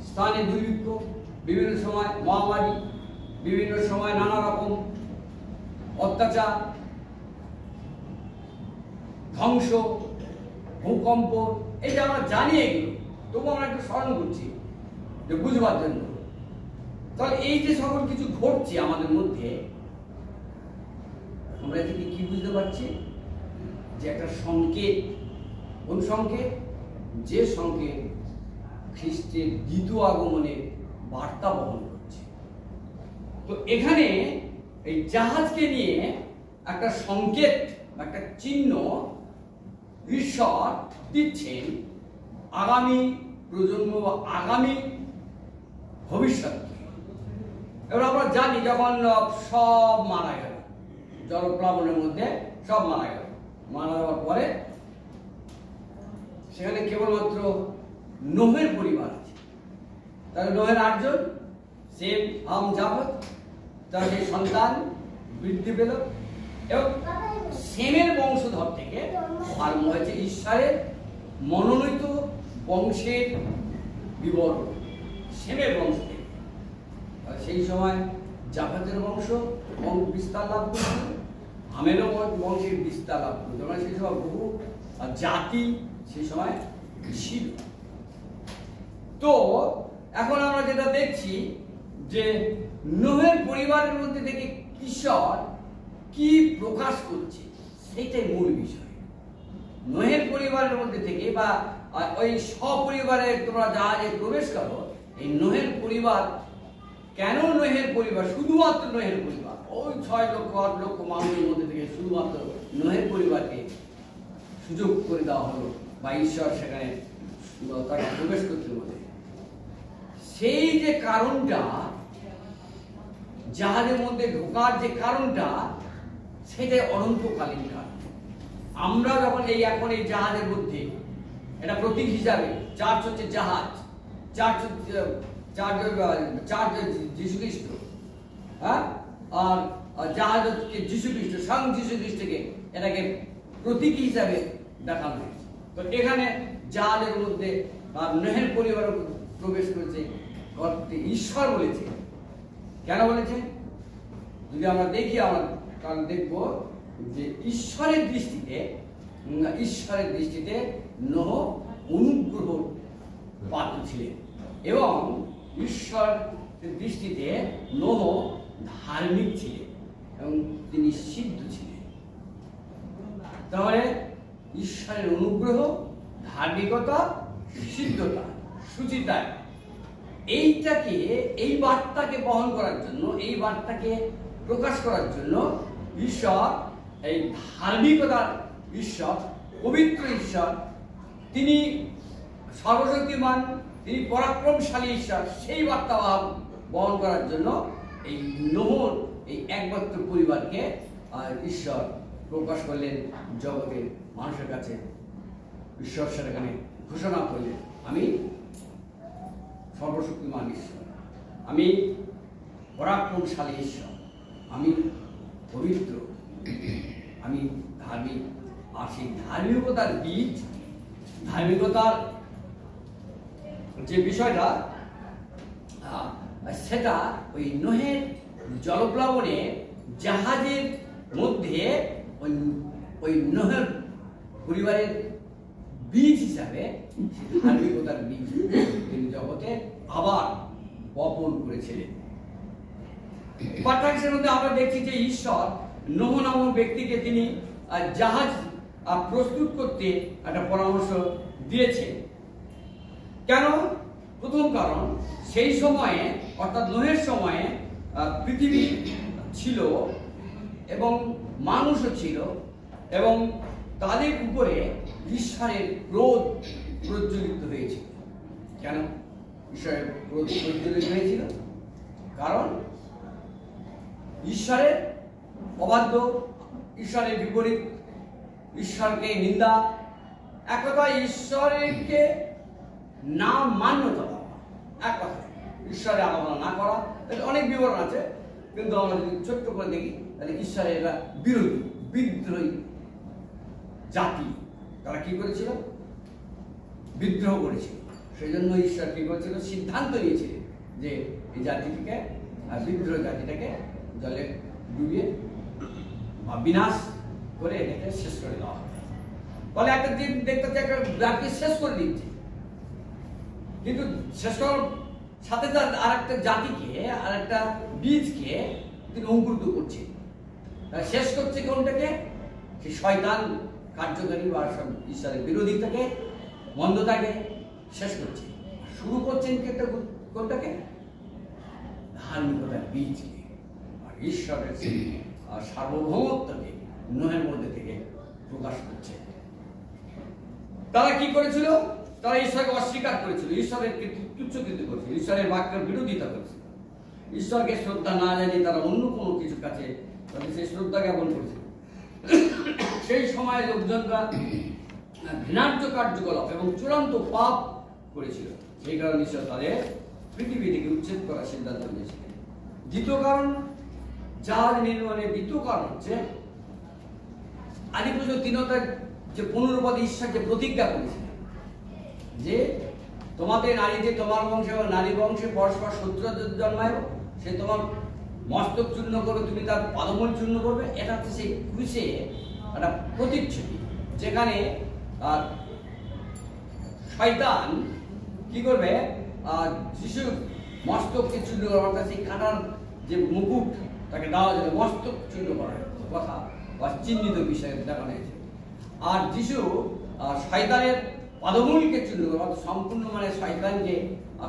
স্থানে দুর্ভিক্ষ, বিভিন্ন সময় মহামারী, বিভিন্ন সময় নানা রকম অত্যাচার, ধ্বংস, ভূকম্প, এই যে আমরা জানি এগুলো, তবু আমরা একটু স্মরণ করছি যে বুঝবার জন্য। তাহলে এই যে সকল কিছু ঘটছে আমাদের মধ্যে, আমরা এদিকে কি বুঝতে পারছি? যে একটা সংকেত। কোন সংকেত? যে সংকেত খ্রিস্টের দ্বিতীয় আগমনের বার্তা বহন করছে। তো এখানে এই জাহাজকে নিয়ে একটা সংকেত, একটা চিহ্ন ঈশ্বর দিচ্ছেন আগামী প্রজন্ম বা আগামী ভবিষ্যৎ। এবার আমরা জানি যখন সব মারা গেল, জলপ্লাবনের মধ্যে সব মারা গেল, মারা যাওয়ার পরে সেখানে কেবলমাত্র নোহের পরিবার আছে। তাহলে নোহের 8 জন, সেম, হাম, জাফত, তার সেই সন্তান বৃদ্ধি পেল এবং সেমের বংশধর থেকে আরম্ভ হয়েছে ঈশ্বরের মনোনীত বংশের বিবরণ। সেমের বংশ থেকে সেই সময় জাফতের বংশ বিস্তার লাভ করেছিল, হামেরও বংশের বিস্তার লাভ করেছিল। মানে সেই সময় বহু জাতি সেই সময় ছিল। তো এখন আমরা যেটা দেখছি যে নোহের পরিবারের মধ্যে থেকে ঈশ্বর কি প্রকাশ করছে সেটাই মূল বিষয়। নোহের পরিবারের মধ্যে থেকে বা ওই সপরিবারে তোমরা জাহাজে প্রবেশ করো, এই নোহের পরিবার কেন নোহের পরিবার? শুধুমাত্র নোহের পরিবার, ওই 6 লক্ষ 8 লক্ষ মানুষের মধ্যে থেকে শুধুমাত্র নোহের পরিবারকে সুযোগ করে দেওয়া হলো বা ঈশ্বর সেখানে তাকে প্রবেশ করতে বলে। সেই যে কারণটা, জাহাজের মধ্যে ঢোকার যে কারণটা, সেটাই অনন্তকালীন কারণ। আমরা যখন এখন এই জাহাজের মধ্যে, এটা প্রতীক হিসাবে চার্চ হচ্ছে জাহাজ, চার্চ যীশু খ্রিস্ট, হ্যাঁ, আর জাহাজ হচ্ছে যীশু খ্রিস্ট, স্বয়ং যীশু খ্রিস্টকে এটাকে প্রতীক হিসাবে দেখানো হয়েছে। তো এখানে জাহাজের মধ্যে নোহের পরিবার প্রবেশ করেছে, ঈশ্বর বলেছে। কেন বলেছে? যদি আমরা দেখি, আমরা কারণ দেখব যে ঈশ্বরের দৃষ্টিতে নোহ অনুগ্রহ পাত্র ছিলেন এবং ঈশ্বরের দৃষ্টিতে নোহ ধার্মিক ছিলেন এবং তিনি সিদ্ধ ছিলেন। তাহলে ঈশ্বরের অনুগ্রহ, ধার্মিকতা, সিদ্ধতা, সুচিতা, এই বার্তাকে বহন করার জন্য, এই বার্তাকে প্রকাশ করার জন্য ঈশ্বর, এই ধার্মিকতার ঈশ্বর, পবিত্র ঈশ্বর, তিনি সর্বশক্তিমান, তিনি পরাক্রমশালী ঈশ্বর, সেই বার্তা বহন করার জন্য এই নোহর এই একমাত্র পরিবারকে ঈশ্বর প্রকাশ করলেন জগতের মানুষের কাছে। ঈশ্বর সেখানে ঘোষণা করলেন, আমি সর্বশক্তিমান ঈশ্বর, আমি পরাক্রমশালী ঈশ্বর, আমি পবিত্র, আমি ধার্মিক। আর সেই ধার্মিকতার বীজ, ধার্মিকতার যে বিষয়টা, সেটা ওই নোহের জলপ্লাবনে জাহাজের মধ্যে ওই নোহের পরিবারের বীজ হিসাবে ধার্মিকতার বীজ তিনি জগতে আবার বপন করেছিলেন। পাঠ্যাংশের মধ্যে আমরা দেখছি যে ঈশ্বর নোহ নামক ব্যক্তিকে তিনি জাহাজ প্রস্তুত করতে একটা পরামর্শ দিয়েছেন। কেন? প্রথম কারণ, সেই সময়ে অর্থাৎ নোহের সময়ে পৃথিবী ছিল এবং মানুষও ছিল, এবং তাদের উপরে ঈশ্বরের ক্রোধ প্রজ্বলিত হয়েছিল। কেন ঈশ্বরের ক্রোধ প্রজ্বলিত হয়েছিল? কারণ ঈশ্বরের অবাধ্য, ঈশ্বরের বিপরীত, ঈশ্বরকে নিন্দা, এক কথা ঈশ্বরকে না মান্যতা দেওয়া, এক কথা ঈশ্বরের আরাধনা না করা। অনেক বিবরণ আছে, কিন্তু আমরা যদি ছোট্ট করে দেখি তাহলে ঈশ্বরের এরা বিরোধী, বিদ্রোহী জাতি। তারা কি করেছিল? বিদ্রোহ করেছিল। সেই জন্য ঈশ্বর কি করেছিল? সিদ্ধান্ত নিয়েছিলেন যে এই জাতিটিকে, বিদ্রোহ জাতিটাকে জলে ডুবিয়ে বা বিনাশ করে এটাকে শেষ করে দেওয়া হবে। ফলে একটা দিন দেখতে একটা জাতিকে শেষ করে দিচ্ছে, কিন্তু শেষ করার সাথে তার আর একটা জাতিকে, আর একটা বীজকে তিনি অঙ্কুরিত করছে। শেষ করছে কোনটাকে? সেই শয়তান কার্যকারী বা ঈশ্বরের বিরোধিতাকে, মন্দতাকে শেষ করছে। শুরু করছেন কোনটাকে? ধার্মিকতার বীজকে, আর ঈশ্বরের সার্বভৌমত্বকে নোহের মধ্যে থেকে প্রকাশ করছে। তারা কি করেছিল? তারা ঈশ্বরকে অস্বীকার করেছিল, ঈশ্বরের তুচ্ছকৃতি করেছিল, ঈশ্বরের বাক্যের বিরোধিতা করেছিল। ঈশ্বরকে শ্রদ্ধা না জানিয়ে তারা অন্য কোনো কিছুর কাছে তাদের সেই শ্রদ্ধা জ্ঞাপন করেছিল। সেই সময় লোকজনরা ঘৃণার্য কার্যকলাপ এবং চূড়ান্ত পাপ করেছিল। সেই কারণে ঈশ্বর তাদের পৃথিবী থেকে উচ্ছেদ করার সিদ্ধান্ত নিয়েছিলেন। দ্বিতীয় কারণ, জাহাজ নির্মাণের দ্বিতীয় কারণ হচ্ছে আদিপুরুষ 3 অধ্যায় যে 15 পদে ঈশ্বর যে প্রতিজ্ঞা করেছিলেন যে তোমাদের নারী, যে তোমার বংশে এবং নারী বংশে পরস্পর শত্রু জন্মায়, সে তোমার মস্তক চূর্ণ করবে, তুমি তার পাদমূল চূর্ণ করবে। এটা হচ্ছে সেই ক্রুশে একটা প্রতিচ্ছবি, যেখানে শয়তান কি করবে? যিশু মস্তককে চূর্ণ করবে, অর্থাৎ সেই কাঁটার যে মুকুট তাকে দেওয়া যাবে, মস্তক চূর্ণ করার কথা বা চিহ্নিত বিষয়ে দেখানো হয়েছে। আর যিশু শয়তানের পাদমূলকে চূর্ণ করবে, অর্থাৎ সম্পূর্ণ মানে শয়তানকে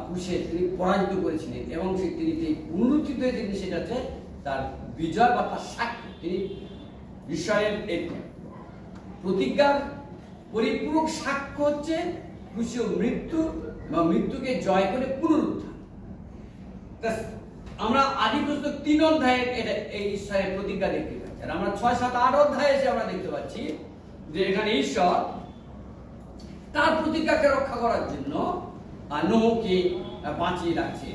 ক্রুশে তিনি পরাজিত করেছিলেন, এবং তিনি পুনরুত্থিত হয়েছিলেন। সেটা হচ্ছে তার বিজয় বা তার সাক্ষী। তিনি ঈশ্বরের এই প্রতিজ্ঞার পরিপূরক সাক্ষ্য হচ্ছে ক্রুশীয় মৃত্যু বা মৃত্যুকে জয় করে পুনরুত্থান। আমরা আদিপুস্তক 3 অধ্যায়ে এটা এই ঈশ্বরের প্রতিজ্ঞা দেখতে পাচ্ছি। আর আমরা 6, 7, 8 অধ্যায়ে এসে আমরা দেখতে পাচ্ছি যে এখানে ঈশ্বর তার প্রতিজ্ঞাকে রক্ষা করার জন্য নোহকে বাঁচিয়ে রাখছে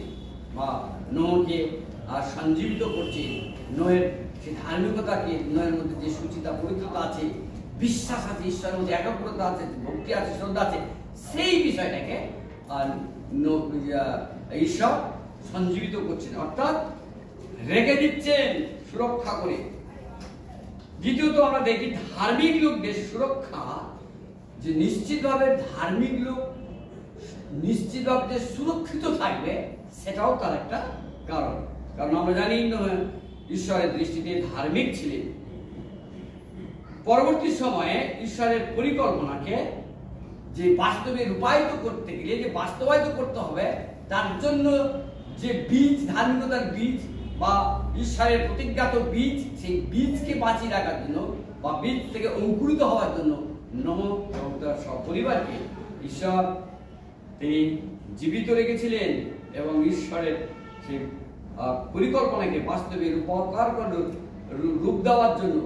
বা নোহকে সঞ্জীবিত করছে। নোহের সেই ধার্মিকতাকে, নোহের মধ্যে যে সুচিতা পবিত্রতা আছে, বিশ্বাস আছে, ঈশ্বরের মধ্যে একাগ্রতা আছে, ভক্তি আছে, শ্রদ্ধা আছে, সেই বিষয়টাকে ঈশ্বর সঞ্জীবিত করছেন, অর্থাৎ রেখে দিচ্ছেন সুরক্ষা করে। দ্বিতীয়ত আমরা দেখি ধার্মিক লোকদের সুরক্ষা, যে নিশ্চিতভাবে ধার্মিক লোক নিশ্চিতভাবে যে সুরক্ষিত থাকবে, সেটাও তার একটা কারণ। কারণ আমরা জানি ঈশ্বরের দৃষ্টিতে ধার্মিক ছিলেন। পরবর্তী সময়ে ঈশ্বরের পরিকল্পনাকে যে বাস্তবে রূপায়িত করতে গেলে, যে বাস্তবায়িত করতে হবে, তার জন্য যে বীজ, ধার্মিকতার বীজ বা ঈশ্বরের প্রতিজ্ঞাত বীজ, সেই বীজকে বাঁচিয়ে রাখার জন্য বা বীজ থেকে অঙ্কুরিত হওয়ার জন্য নোহ এবং তার সপরিবারকে ঈশ্বর তিনি জীবিত রেখেছিলেন এবং ঈশ্বরের সেই পরিকল্পনাকে বাস্তবে রূপ দেওয়ার জন্য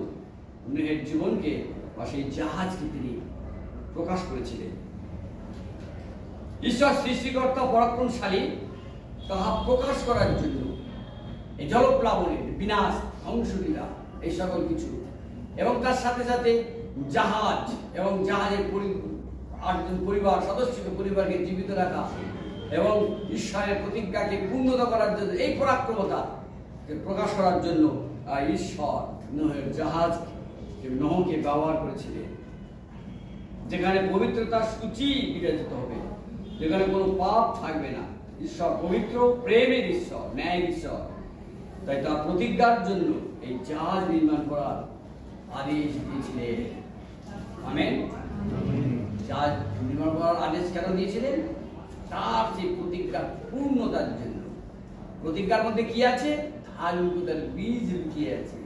নোহের জীবনকে বা সেই জাহাজকে তিনি প্রকাশ করেছিলেন। ঈশ্বর সৃষ্টিকর্তা পরাক্রমশালী, তাহা প্রকাশ করার জন্য এই জলপ্লাবনের বিনাশ, ধ্বংসলীলা, এই সকল কিছু এবং তার সাথে সাথে জাহাজ এবং জাহাজের 8 জন পরিবার সদস্যকে পরিবারকে জীবিত রাখা এবং ঈশ্বরের প্রতিজ্ঞাকে পূর্ণতা করার জন্য এই পরাক্রমতাকে প্রকাশ করার জন্য ঈশ্বর নোহের জাহাজ নোহকে ব্যবহার করেছিলেন, যেখানে পবিত্রতার সূচি বিরাজিত হবে, যেখানে কোনো পাপ থাকবে না। ঈশ্বর পবিত্র, প্রেমের ঈশ্বর, ন্যায়ের ঈশ্বর, তাই তার প্রতিজ্ঞার জন্য এই জাহাজ নির্মাণ করার আদেশ দিয়েছিলেন। আমেন। জাহাজ নির্মাণ করার আদেশ কেন দিয়েছিলেন? তার সেই প্রতিজ্ঞার পূর্ণতার জন্য। প্রতিজ্ঞার মধ্যে কি আছে? ধার্মিকতার বীজ লুকিয়ে আছে,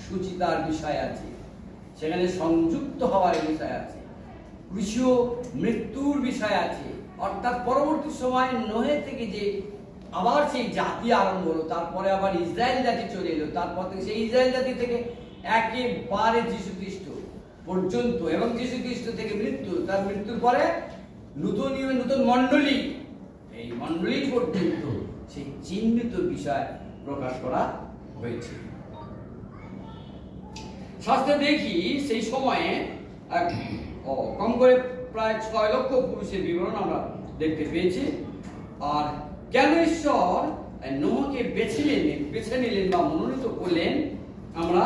সুচিতার বিষয় আছে, সেখানে সংযুক্ত হওয়ার বিষয় আছে, ক্রুশীয় মৃত্যুর বিষয় আছে। অর্থাৎ পরবর্তী সময় নোহে থেকে যে আবার সেই জাতি আরম্ভ হলো, তারপরে আবার ইসরায়েল জাতি চলে এলো, তারপর থেকে সেই ইসরায়েল জাতি থেকে একেবারে যীশু খ্রিস্ট পর্যন্ত এবং যীশু খ্রিস্ট থেকে মৃত্যু, তার মৃত্যুর পরে নতুন মণ্ডলী, এই মণ্ডলী পর্যন্ত সেই চিহ্নিত বিষয় প্রকাশ করা হয়েছে। শাস্ত্রে দেখি সেই সময়ে কম করে প্রায় 6 লক্ষ পুরুষের বিবরণ আমরা দেখতে পেয়েছি। আর কেন ঈশ্বর নোহকে বেছে নিলেন বা মনোনীত করলেন, আমরা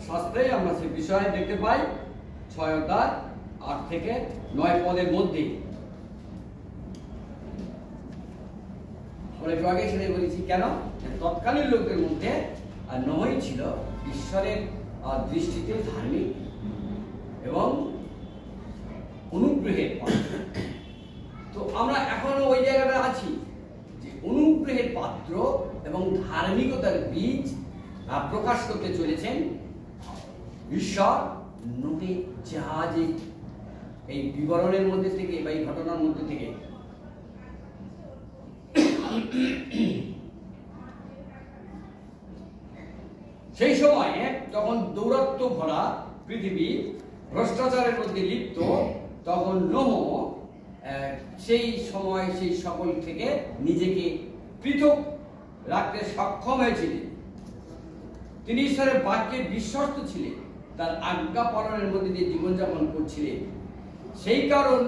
শাস্ত্রে আমরা সেই বিষয়ে দেখতে পাই 6 অধ্যায় 8 থেকে 9 পদের মধ্যে। আমরা একটু আগে সেটাই বলেছি। কেন? তৎকালীন লোকদের মধ্যে নোহই ছিল ঈশ্বরের দৃষ্টিতে ধার্মিক এবং অনুগ্রহের পাত্র। তো আমরা এখনো ওই জায়গাটা আছি যে অনুগ্রহের পাত্র এবং ধার্মিকতার বীজ প্রকাশ করতে চলেছেন ঈশ্বর নোহে জাহাজে। এই বিবরণের মধ্যে থেকে বা এই ঘটনার মধ্যে থেকে সেই সময়ে যখন দৌরাত্ম্য ভরা পৃথিবী ভ্রষ্টাচারের মধ্যে লিপ্ত, তখন নোহ সেই সময় সেই সকল থেকে নিজেকে পৃথক রাখতে সক্ষম হয়েছিলেন। তিনি ঈশ্বরের বাক্যে বিশ্বস্ত ছিলেন, তার আজ্ঞা পালনের মধ্যে দিয়ে জীবনযাপন করছিলেন। সেই কারণ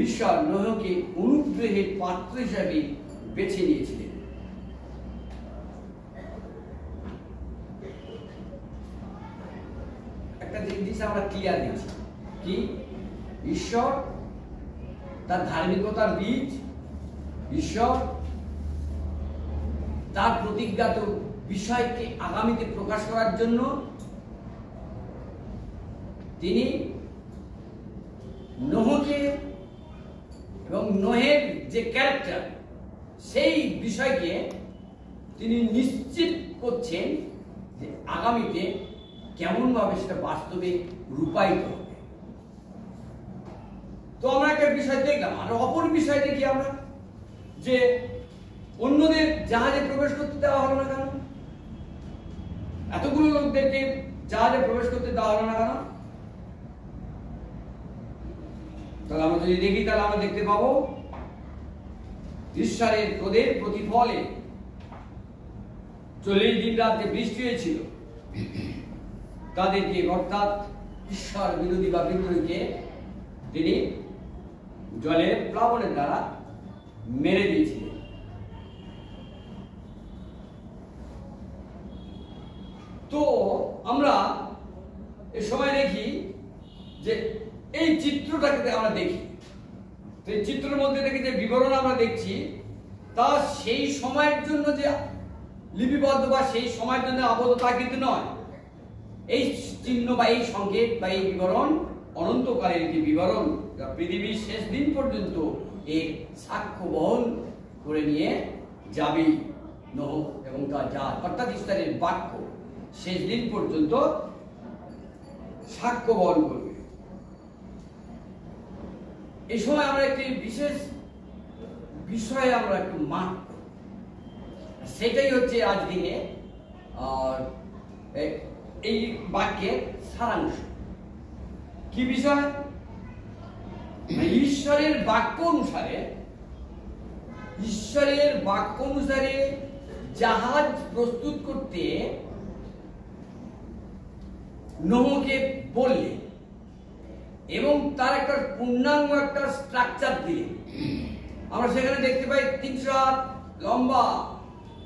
ঈশ্বর নোহকে অনুগ্রহের পাত্র হিসাবে বেছে নিয়েছিলেন। একটা জিনিস আমরা ক্লিয়ার দিচ্ছি কি, ঈশ্বর তার ধার্মিকতার বীজ, ঈশ্বর তার প্রতিজ্ঞাত বিষয়কে আগামীতে প্রকাশ করার জন্য তিনি নোহকে এবং নোহের যে ক্যারেক্টার, সেই বিষয়কে তিনি নিশ্চিত করছেন যে আগামীতে কেমন ভাবে সেটা বাস্তবে রূপায়িত হবে। তো আমরা একটা বিষয় দেখলাম, আর অপর বিষয় দেখি আমরা যে অন্যদের জাহাজে প্রবেশ করতে দেওয়া হলো না কেন? এতগুলো লোকদেরকে জাহাজে প্রবেশ করতে দেওয়া হলো না কেন? তাহলে আমরা যদি দেখি, তাহলে আমরা দেখতে পাবো ঈশ্বরের ক্রোধের প্রতিফলে 40 দিন রাত যে বৃষ্টি হয়েছিল, তাদেরকে অর্থাৎ ঈশ্বর বিরোধী বা বিদ্রোহীকে তিনি জলের প্লাবনের দ্বারা মেরে দিয়েছিলেন। তো আমরা এই সময় দেখি যে এই চিত্রটাকে আমরা দেখি, তো এই চিত্রের মধ্যে দেখি যে বিবরণ আমরা দেখছি, তা সেই সময়ের জন্য যে লিপিবদ্ধ বা সেই সময়ের জন্য আবদ্ধ তা কিন্তু নয়। এই চিহ্ন বা এই সংকেত বা এই বিবরণ অনন্তকালের একটি বিবরণ, যা পৃথিবীর শেষ দিন পর্যন্ত এর সাক্ষ্য বহন করে নিয়ে যাবে নোহ এবং তার জাহাজ, অর্থাৎ ঈশ্বরের বাক্য শেষ দিন পর্যন্ত সাক্ষ্য বহন করবে। এই সময় আমরা একটি বিশেষ বিষয়ে আমরা একটু মার্ক করব, সেটাই হচ্ছে আজ দিনে এই বাক্যের সারাংশ। কি বিষয়? ঈশ্বরের বাক্য অনুসারে জাহাজ প্রস্তুত করতে নোহকে বললেন এবং তার একটা পূর্ণাঙ্গ একটা স্ট্রাকচার দিলেন। আমরা সেখানে দেখতে পাই 300 হাত লম্বা,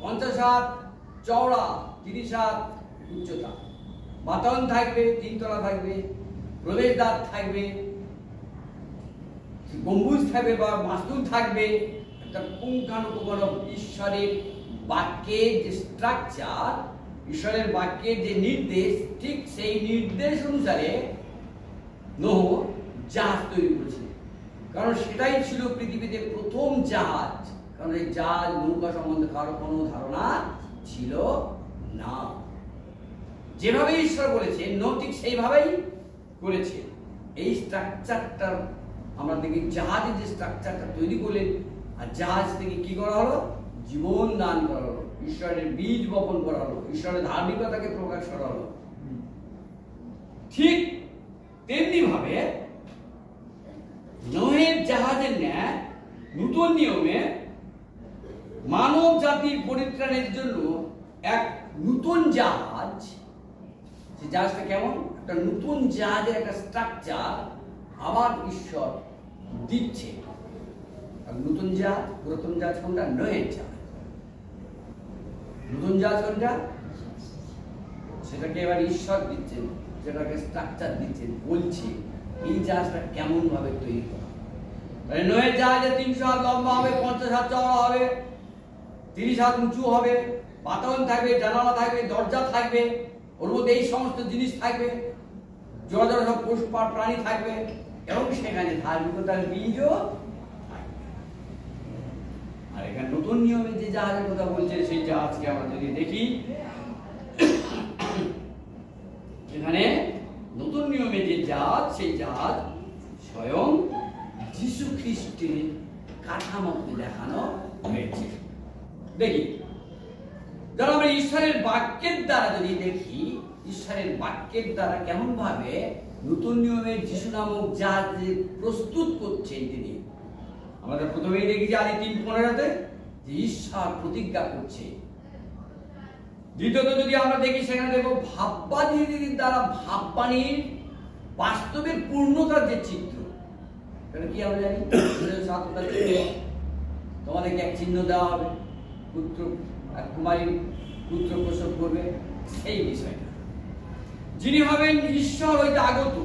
50 হাত চওড়া, 30 হাত উচ্চতা, বাতায়ন থাকবে, 3 তলা থাকবে, প্রবেশদ্বার থাকবে, গম্বুজ থাকবে বা মাস্তুল থাকবে। একটা পুঙ্খানুপুঙ্খ ঈশ্বরের বাক্যের যে স্ট্রাকচার, ঈশ্বরের বাক্যের যে নির্দেশ, ঠিক সেই নির্দেশ অনুসারে নোহ জাহাজ তৈরি করেছিলেন। কারণ সেটাই ছিল পৃথিবীতে প্রথম জাহাজ। কারণ এই জাহাজ নৌকা সম্বন্ধে কারো কোনো ধারণা ছিল না। যেভাবে ঈশ্বর বলেছেন নোহ ঠিক সেইভাবেই করেছে। এই স্ট্রাকচারটা আমরা দেখি, জাহাজের যে স্ট্রাকচারটা তৈরি করলেন, আর জাহাজ থেকে কি করা হলো? জীবন দান করা হলো, ঈশ্বরের বীজ বপন করা হলো, ঈশ্বরের ধার্মিকতাকে প্রকাশ করা হলো। ঠিক তেমনি ভাবে নোহের জাহাজের ন্যায় নতুন নিয়মে মানব জাতির পরিত্রাণের জন্য এক নতুন জাহাজ, যে জাহাজটা কেমন? একটা নতুন জাহাজের একটা স্ট্রাকচার আবার ঈশ্বর দিচ্ছে। নতুন জাহাজ, পুরাতন জাহাজ কোনটা? নোহের জাহাজ। নতুন জাহাজ কোনটা? সেটাকে এবার ঈশ্বর দিচ্ছেন, সেটাকে স্ট্রাকচার দিচ্ছেন, বলছে এই জাহাজটা কেমন ভাবে তৈরি করা। নোহের জাহাজে 300 হাত লম্বা হবে, 50 হাত চওড়া হবে, 30 হাত উঁচু হবে, বাতায়ন থাকবে, জানালা থাকবে, দরজা থাকবে, ওর মধ্যে এই সমস্ত জিনিস থাকবে, জোড়া জোড়া সব পশু প্রাণী থাকবে, এবং সেখানে ধার্মিকতার বীজও থাকবে। আর এখানে নতুন নিয়মে যে জাহাজের কথা বলছে, সেই জাহাজকে আমরা যদি দেখি, এখানে নতুন নিয়মে যে জাহাজ, সেই জাহাজ স্বয়ং যীশু খ্রিস্টের কাঠামোতে দেখানো হয়েছে। দেখি, যারা আমরা ঈশ্বরের বাক্যের দ্বারা যদি দেখি, ঈশ্বরের বাক্যের দ্বারা কেমন ভাবে নতুন নিয়মের যীশু নামক জাহাজ প্রস্তুত করছেন তিনি। আমাদের প্রথমেই দেখি যে আদি 3:15-তে যে ঈশ্বর প্রতিজ্ঞা করছে। দ্বিতীয়ত যদি আমরা দেখি, সেখানে দেখবো ভাববাদীর দ্বারা ভাববাণীর বাস্তবের পূর্ণতার যে চিত্র। কি আমরা জানি, তোমাদেরকে এক চিহ্ন দেওয়া হবে, পুত্র কুমারী পুত্র প্রসব করবে, সেই বিষয়টা। যিনি হবেন ঈশ্বর হইতে আগত,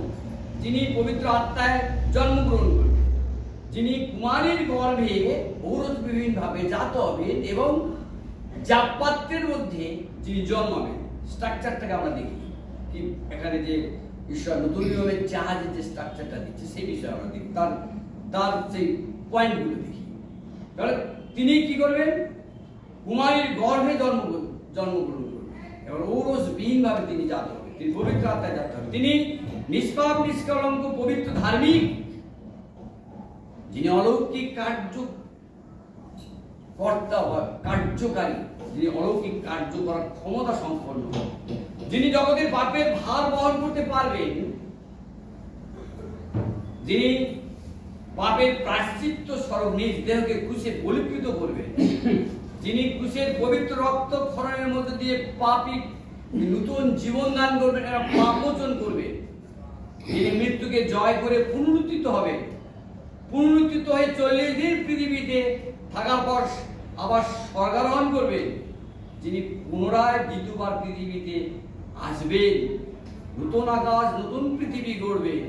যিনি পবিত্র আত্মায় জন্মগ্রহণ করবেন, যিনি কুমারীর গর্ভে ঔরস বিভিন্ন ভাবে জাত হবেন এবং জাপাত্রের মধ্যে যিনি জন্মাবেন। স্ট্রাকচারটাকে আমরা দেখি, কি এখানে যে ঈশ্বর নতুন নিয়মের জাহাজের যে স্ট্রাকচারটা দিচ্ছে, সেই বিষয়ে আমরা দেখি, তার সেই পয়েন্টগুলো দেখি। তাহলে তিনি কি করবেন? কুমারীর গর্ভে জন্মগ্রহণ করবেন এবং ঔরসবিহীন ভাবে তিনি জাত হবেন, তিনি পবিত্র আত্মায় জাত হবেন, তিনি নিষ্পাপ নিষ্কলঙ্ক পবিত্র ধার্মিক, যিনি অলৌকিক কার্যকারী, যিনি অলৌকিক কার্য করার ক্ষমতা সম্পন্ন, যিনি জগতের পাপের ভার বহন করতে পারবেন, যিনি পাপের প্রায়শ্চিত্ত স্বরূপ নিজ দেহকে ক্রুশে বলিকৃত করবেন, যিনি ক্রুশের পবিত্র রক্ত ক্ষরণের মধ্যে দিয়ে পাপী নতুন জীবন দান করবেন, এরা পাপ মোচন করবেন, যিনি মৃত্যুকে জয় করে পুনরুত্থিত হবেন, পুনরুত্থিত হয়ে 40 দিন পৃথিবীতে থাকার পর আবার স্বর্গারোহণ করবেন, যিনি পুনরায় দ্বিতীয়বার পৃথিবীতে আসবেন, নতুন আকাশ নতুন পৃথিবী গড়বেন।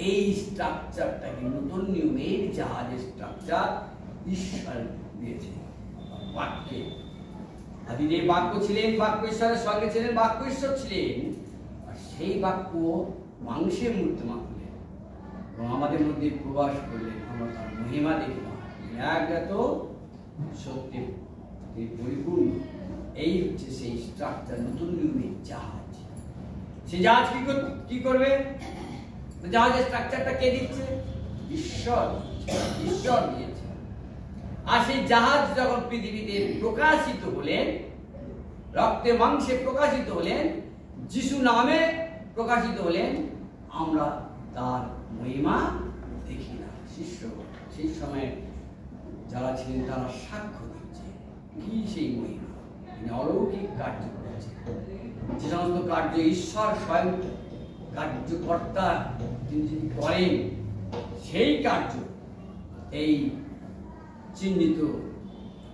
এই স্ট্রাকচারটাকে নতুন নিয়মের জাহাজের স্ট্রাকচার ঈশ্বর দিয়েছে বাক্যে। আদি যে বাক্য ছিলেন, বাক্য ঈশ্বরের সঙ্গে ছিলেন, বাক্য ঈশ্বর ছিলেন, আর সেই বাক্য মাংসে মূর্তিমান হলেন এবং আমাদের মধ্যে প্রবাস করলেন। আমরা তার মহিমা দেখলাম, জ্ঞাত সত্যি পরিপূর্ণ। এই হচ্ছে সেই স্ট্রাকচার, নতুন নিয়মের জাহাজ। সেই জাহাজ কি করবে? জাহাজের স্ট্রাকচারটা কে দিচ্ছে? ঈশ্বর দিয়েছে। আর সেই জাহাজ যখন পৃথিবীতে প্রকাশিত হলেন, রক্তে মাংসে প্রকাশিত হলেন, যিশু নামে প্রকাশিত হলেন, আমরা তার মহিমা দেখি না। শিষ্যগণ সেই সময় যারা ছিলেন তারা সাক্ষ্য দিচ্ছে কি সেই মহিমা, তিনি অলৌকিক কার্য করেছে। যে সমস্ত কার্য ঈশ্বর স্বয়ং কার্যকর্তা তিনি যিনি করেন, সেই কার্য এই চিহ্নিত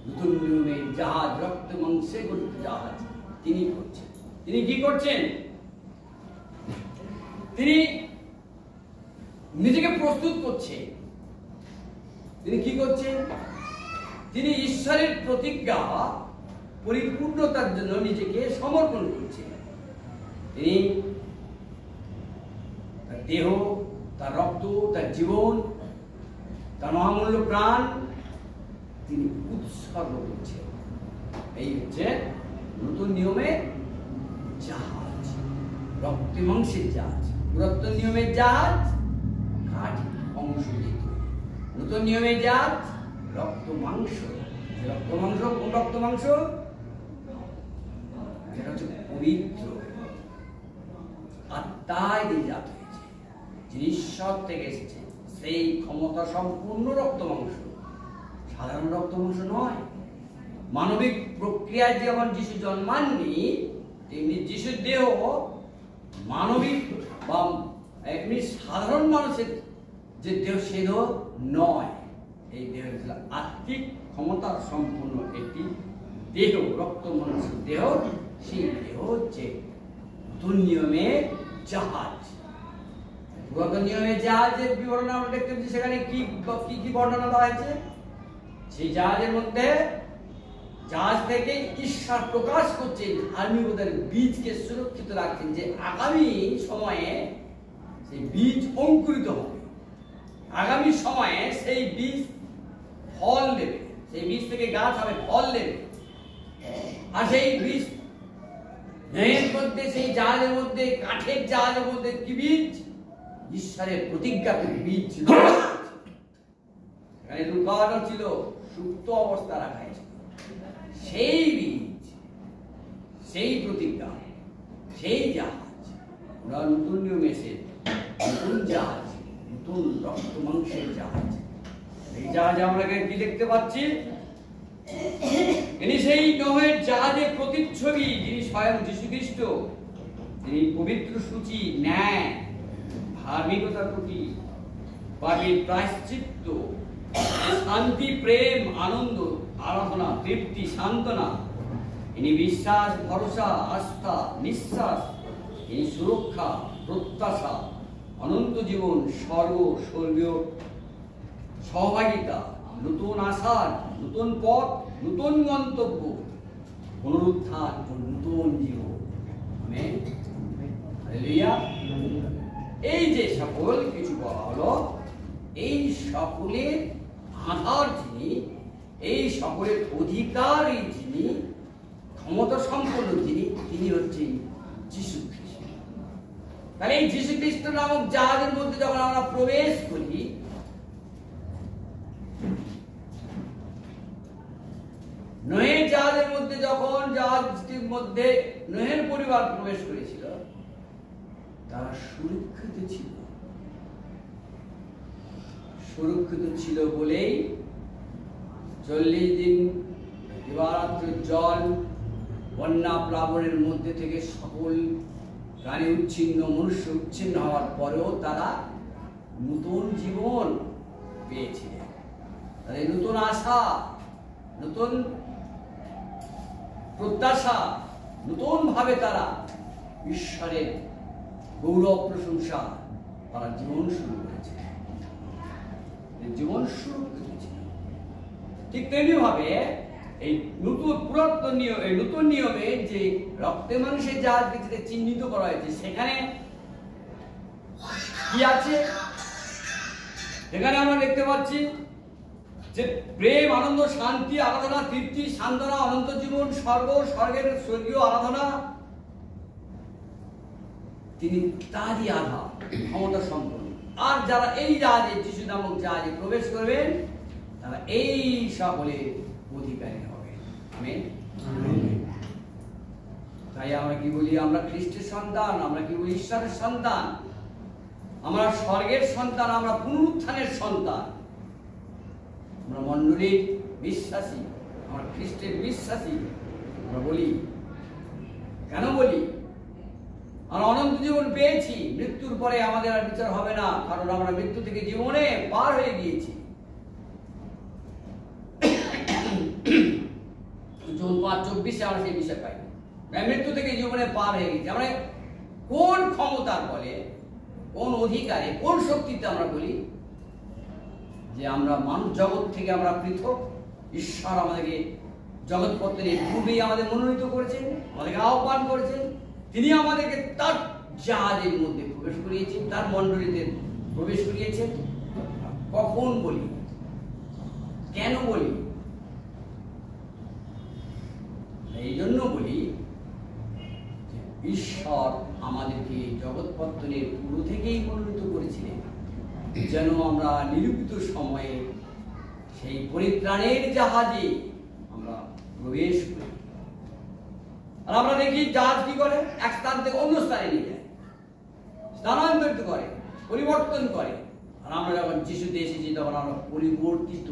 নতুন নিয়মের জাহাজ, রক্ত মাংসে গঠিত জাহাজ তিনি করছেন। তিনি কি করছেন? তিনি নিজেকে প্রস্তুত করছেন। তিনি কি করছেন? তিনি ঈশ্বরের প্রতিজ্ঞা পরিপূর্ণতার জন্য নিজেকে সমর্পণ করছেন। তিনি তার দেহ, তার রক্ত, তার জীবন, তার মহামূল্য প্রাণ তিনি উৎসর্গ করছেন। এই হচ্ছে নতুন নিয়মের জাহাজ, রক্তে মাংসের জাহাজ। পুরাতন নিয়মের জাহাজ কাঠ অংশ দিত, নতুন নিয়মের জাহাজ রক্ত মাংস। রক্ত মাংস কোন রক্ত মাংস? এটা হচ্ছে পবিত্র আত্মায় দিয়ে জাত হয়েছে, যিনি ঈশ্বর থেকে এসেছে, সেই ক্ষমতা সম্পূর্ণ রক্ত মাংস, সাধারণ রক্ত মাংস নয়। মানবিক প্রক্রিয়ায় যখন যিশু জন্মাননি, তেমনি যিশুর দেহ মানবিক বা এমনি সাধারণ মানুষের যে দেহ সে দেহ নয়। এই দেহ ছিল আত্মিক ক্ষমতা সম্পূর্ণ একটি দেহ, রক্ত মানুষের দেহ। সেই দেহ হচ্ছে নতুন নিয়মের জাহাজ। পুরাতন নিয়মের জাহাজের বিবরণ আমরা দেখতে পাচ্ছি, সেখানে কি কি বর্ণনা দেওয়া হয়েছে। সেই জাহাজের মধ্যে জাহাজ থেকে ঈশ্বর প্রকাশ করছেন, ধার্মিকতার বীজকে সুরক্ষিত রাখছেন, যে আগামী সময়ে সেই বীজ অঙ্কুরিত হবে, আগামী সময়ে সেই বীজ ফল দেবে, সেই বীজ থেকে গাছ হবে, ফল দেবে। আর সেই বীজ এর মধ্যে, সেই জাহাজের মধ্যে, কাঠের জাহাজের মধ্যে কি বীজ? ঈশ্বরের প্রতিজ্ঞাকে বীজ ছিল। এখানে লুকানো ছিল, সুপ্ত অবস্থা রাখা হয়েছিল। সেই বীজ, সেই প্রতিজ্ঞা, সেই জাহাজ, ওরা নতুন নিয়মে এসে নতুন জাহাজ, নতুন রক্ত মাংসের জাহাজ। এই জাহাজে আমরা কি দেখতে পাচ্ছি? ইনি সেই নোহের জাহাজের প্রতিচ্ছবি, যিনি স্বয়ং যীশু খ্রিস্ট। তিনি পবিত্র সূচি, ন্যায়, ধার্মিকতার প্রতি, পাপের প্রায়শ্চিত্ত, শান্তি, প্রেম, আনন্দ, আরাধনা, তৃপ্তি, সান্ত্বনা। ইনি বিশ্বাস, ভরসা, আস্থা, নিঃশ্বাস। ইনি সুরক্ষা, প্রত্যাশা, অনন্ত জীবন, স্বর্গীয় সহভাগিতা, নতুন আশার, নতুন পথ, নতুন গন্তব্য, পুনরুত্থান, নতুন জীবন। Amen, hallelujah. এই যে সকল কিছু বলা হলো, এই সকলের আধার যিনি, এই সকলের অধিকারী যিনি, ক্ষমতা সম্পন্ন যিনি, তিনি হচ্ছেন যীশু খ্রিস্ট। তাহলে এই যীশু খ্রিস্ট নামক জাহাজের মধ্যে যখন আমরা প্রবেশ করি, নোহের জাহাজের মধ্যে যখন জাহাজটির মধ্যে নোহের পরিবার প্রবেশ করেছিল, তারা সুরক্ষিত ছিল। সুরক্ষিত ছিল বলেই 40 দিন দিবারাত্র জল, বন্যা, প্লাবনের মধ্যে থেকে সকল প্রাণী উচ্ছিন্ন, মনুষ্য উচ্ছিন্ন হওয়ার পরেও তারা নতুন জীবন পেয়েছিলেন। তাদের নতুন আশা, নতুন প্রত্যাশা, নতুন ভাবে তারা ঈশ্বরের গৌরব প্রশংসা, তারা জীবন শুরু করেছে, জীবন সুরক্ষিত ছিল। ঠিক তেমনি ভাবে এই পুরাতন নিয়ম, এই নতুন নিয়মে যে রক্তে মানুষের জাহাজকে যেটা চিহ্নিত করা হয়েছে, সেখানে কি আছে? এখানে আমরা দেখতে পাচ্ছি যে প্রেম, আনন্দ, শান্তি, আরাধনা, তৃপ্তি, সান্ত্বনা, অনন্ত জীবন, স্বর্গের স্বর্গীয় আরাধনা। তিনি তারই আধার, ক্ষমতা সম্পন্ন। আর যারা এই জাহাজে, যিশু নামক জাহাজে প্রবেশ করবেন, তারা এই সকলের অধিকারী হবে। আমেন। তাই আমরা কি বলি? আমরা খ্রিস্টের সন্তান, আমরা কি বলি? ঈশ্বরের সন্তান, আমরা স্বর্গের সন্তান, আমরা পুনরুত্থানের সন্তান, আমরা মণ্ডলীর বিশ্বাসী, আমরা খ্রিস্টের বিশ্বাসী। আমরা বলি, কেন বলি? আমরা অনন্ত জীবন পেয়েছি, মৃত্যুর পরে আমাদের আর বিচার হবে না, কারণ আমরা মৃত্যু থেকে জীবনে পার হয়ে গিয়েছি। জুন 5:24 আমরা সেই বিষয় পাই, মৃত্যু থেকে জীবনে পার হয়ে গেছি। আমরা কোন ক্ষমতার বলে, কোন অধিকারে, কোন শক্তিতে আমরা বলি যে আমরা মানব জগৎ থেকে আমরা পৃথক? ঈশ্বর আমাদেরকে জগৎপত্রের পূর্বেই আমাদের মনোনীত করেছেন, আমাদেরকে আহ্বান করেছেন, তিনি আমাদেরকে তার জাহাজের মধ্যে প্রবেশ করিয়েছেন, তার মণ্ডলীতে প্রবেশ করিয়েছেন। কখন বলি, কেন বলি? এই জন্য বলি ঈশ্বর আমাদেরকে জগৎপত্রের পূর্ব থেকেই মনোনীত করেছিলেন, যেন আমরা নিরূপিত সময়ে সেই পরিত্রাণের জাহাজে আমরা প্রবেশ করি। আর আমরা দেখি জাহাজ কি করে? এক স্থান থেকে অন্য স্থানে নিয়ে যায়, স্থানান্তরিত করে, পরিবর্তন করে। আর আমরা যখন যিশুতে এসেছি তখন আমরা পরিবর্তিত,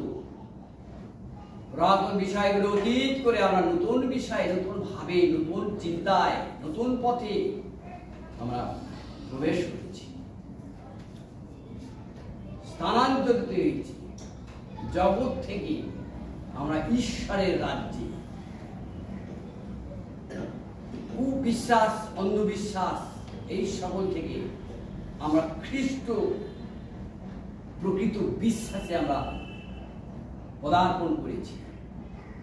পুরাতন বিষয়গুলো অতীত করে আমরা নতুন বিষয়, নতুন ভাবে, নতুন চিন্তায়, নতুন পথে আমরা প্রবেশ করেছি, স্থানান্তরিত হয়েছি। জগৎ থেকে আমরা ঈশ্বরের রাজ্যে, কুবিশ্বাস, অন্ধবিশ্বাস এই সকল থেকে আমরা খ্রিস্ট প্রকৃত বিশ্বাসে আমরা পদার্পণ করেছি।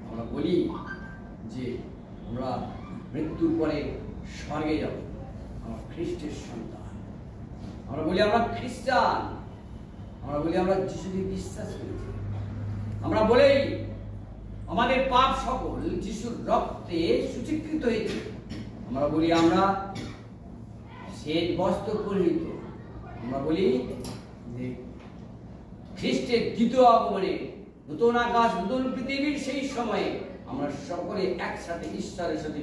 আমরা বলি যে আমরা মৃত্যুর পরে স্বর্গে যাব, আমরা খ্রিস্টের সন্তান। আমরা বলি আমরা খ্রিস্টান, আমরা বলি আমরা যিশুকে বিশ্বাস করেছি। আমরা বলেই আমাদের পাপ সকল যিশুর রক্তে সুচিকৃত হয়েছে। আমরা বলি আমরা শ্বেত বস্ত্র পরিহিত। আমরা বলি যে খ্রিস্টের দ্বিতীয় আগমনে নতুন আকাশ, নতুন পৃথিবীর সেই সময়ে আমরা সকলে একসাথে ঈশ্বরের সাথে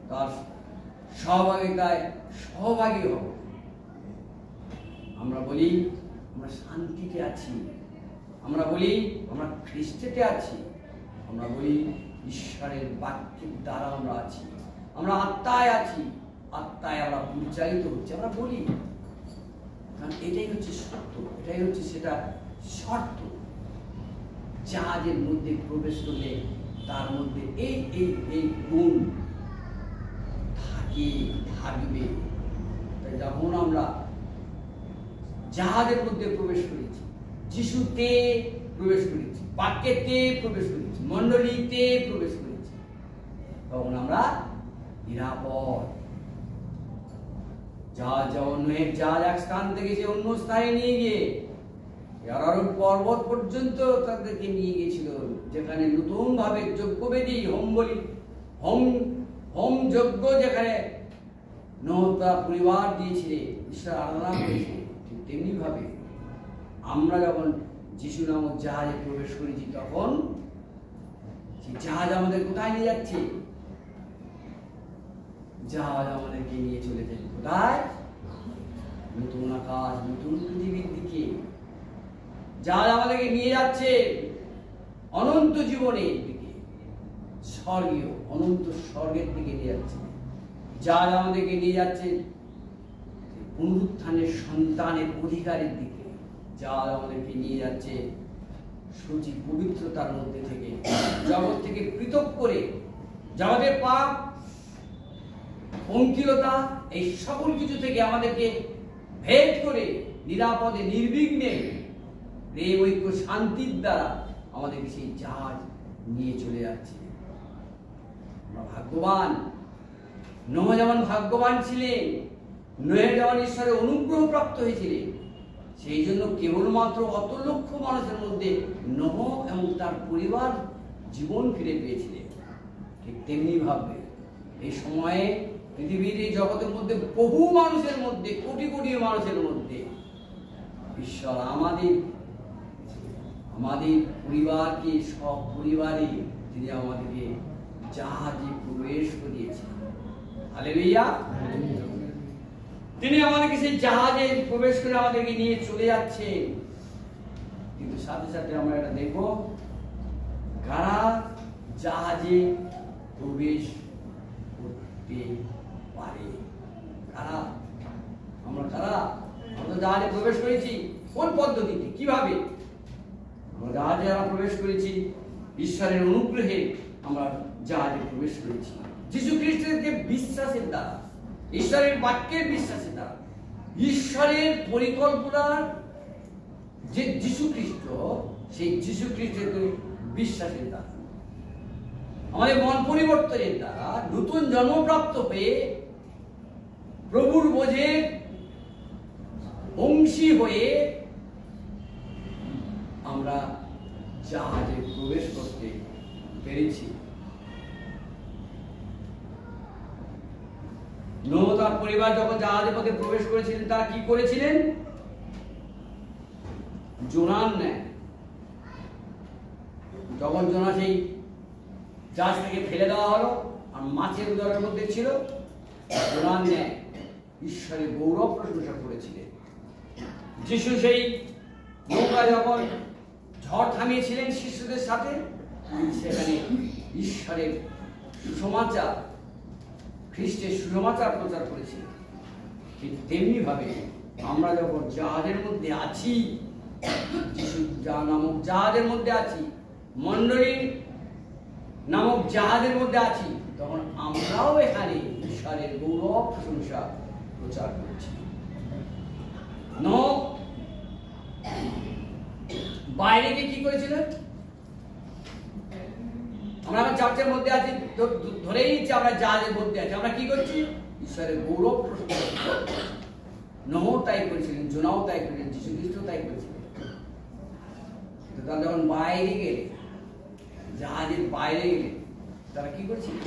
তার সহভাগিতায় সহভাগী হব। আমরা বলি আমরা শান্তিতে আছি, আমরা বলি আমরা খ্রিস্টেতে আছি, আমরা বলি ঈশ্বরের বাক্যের দ্বারা আমরা আছি, আমরা আত্মায় আছি, আত্মায় আমরা পরিচালিত হচ্ছি। আমরা বলি, কারণ এটাই হচ্ছে সত্য, এটাই হচ্ছে সেটা শর্ত। জাহাজের মধ্যে প্রবেশ করলে তার মধ্যে এই এই এই গুণ থাকবে। তাই যখন আমরা জাহাজের মধ্যে প্রবেশ করেছি, যিশুতে প্রবেশ করেছি, বাক্যেতে প্রবেশ করেছি, মণ্ডলীতে প্রবেশ করেছি, তখন আমরা নিরাপদ। জাহাজ এক স্থান থেকে যে অন্য স্থানে নিয়ে গিয়ে আরারোহ পর্বত পর্যন্ত তাদেরকে নিয়ে গিয়েছিল, যেখানে নতুন ভাবে যজ্ঞবেদী, হোম যজ্ঞ, যেখানে নোহ তার পরিবার দিয়েছিলেন, ঈশ্বর আরাধনা করেছে। ঠিক তেমনি ভাবে আমরা যখন যিশু নামক জাহাজে প্রবেশ করেছি, তখন সেই জাহাজ আমাদের কোথায় নিয়ে যাচ্ছে? জাহাজ আমাদেরকে নিয়ে চলেছে কোথায়? নতুন আকাশ, নতুন পৃথিবীর দিকে। জাহাজ আমাদেরকে নিয়ে যাচ্ছে অনন্ত জীবনের দিকে, স্বর্গীয় অনন্ত স্বর্গের দিকে নিয়ে যাচ্ছে। জাহাজ আমাদেরকে নিয়ে যাচ্ছে পুনরুত্থানের সন্তানের অধিকারের দিকে। জাহাজ আমাদেরকে নিয়ে যাচ্ছে সূচি পবিত্রতার মধ্যে থেকে, জগৎ থেকে পৃথক করে, জগতের পাপ, পঙ্কিলতা, এই সকল কিছু থেকে আমাদেরকে ভেদ করে নিরাপদে, নির্বিঘ্নে, প্রেম, ঐক্য, শান্তির দ্বারা আমাদেরকে সেই জাহাজ নিয়ে চলে যাচ্ছে। আমরা ভাগ্যবান। নোহ যেমন ভাগ্যবান ছিলেন, নোহে যেমন ঈশ্বরের অনুগ্রহ প্রাপ্ত হয়েছিলেন, সেই জন্য কেবলমাত্র অত লক্ষ মানুষের মধ্যে নোহ এবং তার পরিবার জীবন ফিরে পেয়েছিলেন। ঠিক তেমনি ভাবে এই সময়ে পৃথিবীর এই জগতের মধ্যে বহু মানুষের মধ্যে, কোটি কোটি মানুষের মধ্যে ঈশ্বর আমাদের পরিবারকে সব পরিবারে তিনি আমাদেরকে জাহাজে প্রবেশ করিয়েছেন। হালেলুয়া। তিনি আমাদেরকে সেই জাহাজে প্রবেশ করে আমাদেরকে নিয়ে চলে যাচ্ছেন। কিন্তু সাথে সাথে আমরা এটা দেখবো, কারা জাহাজে প্রবেশ করতে পারে। কারা? আমরা তো জাহাজে প্রবেশ করেছি কোন পদ্ধতিতে, কিভাবে? আমরা জাহাজে যারা প্রবেশ করেছি ঈশ্বরের অনুগ্রহে আমরা জাহাজে প্রবেশ করেছি যীশু খ্রিস্টের বিশ্বাসের দ্বারা, ঈশ্বরের বাক্যের বিশ্বাসের দ্বারা, ঈশ্বরের পরিকল্পনার যে যীশু খ্রিস্ট, সেই যীশু খ্রিস্টের বিশ্বাসের দ্বারা, আমাদের মন পরিবর্তনের দ্বারা, নতুন জন্মপ্রাপ্ত হয়ে প্রভুর বোঝের অংশী হয়ে আমরা জাহাজে প্রবেশ করতে পেরেছি। নোহ তার পরিবার যখন জাহাজের মধ্যে প্রবেশ করেছিলেন, তারা কি করেছিলেন? জোনার ন্যায়, যখন জোনা সেই জাহাজ থেকে ফেলে দেওয়া হলো আর মাছের উদরের মধ্যে ছিল, জোনার ন্যায় ঈশ্বরের গৌরব প্রশংসা করেছিলেন। যিশু সেই নৌকা যখন ঝড় থামিয়েছিলেন শিষ্যদের সাথে, সেখানে ঈশ্বরের সুসমাচার, খ্রিস্টের সুসমাচার প্রচার করেছিলেন। ঠিক তেমনি ভাবে আমরা যখন জাহাজের মধ্যে আছি, যিশু নামক জাহাজের মধ্যে আছি, মণ্ডলী নামক জাহাজের মধ্যে আছি, তখন আমরাও এখানে ঈশ্বরের গৌরব প্রশংসা প্রচার করছি। নোহ বাইরে গিয়ে কি করেছিলেন? আমরা চার্চের মধ্যে আছি, ধরেই নিচ্ছি আমরা জাহাজের মধ্যে আছি, আমরা কি করছি? ঈশ্বরের গৌরব প্রশংসা। নোহ তাই করেছিলেন, জোনাও তাই করেছিলেন, যীশু খ্রিস্ট তাই করেছিলেন। তারা যখন বাইরে গেলে, জাহাজের বাইরে গেলে, তারা কি করেছিলেন?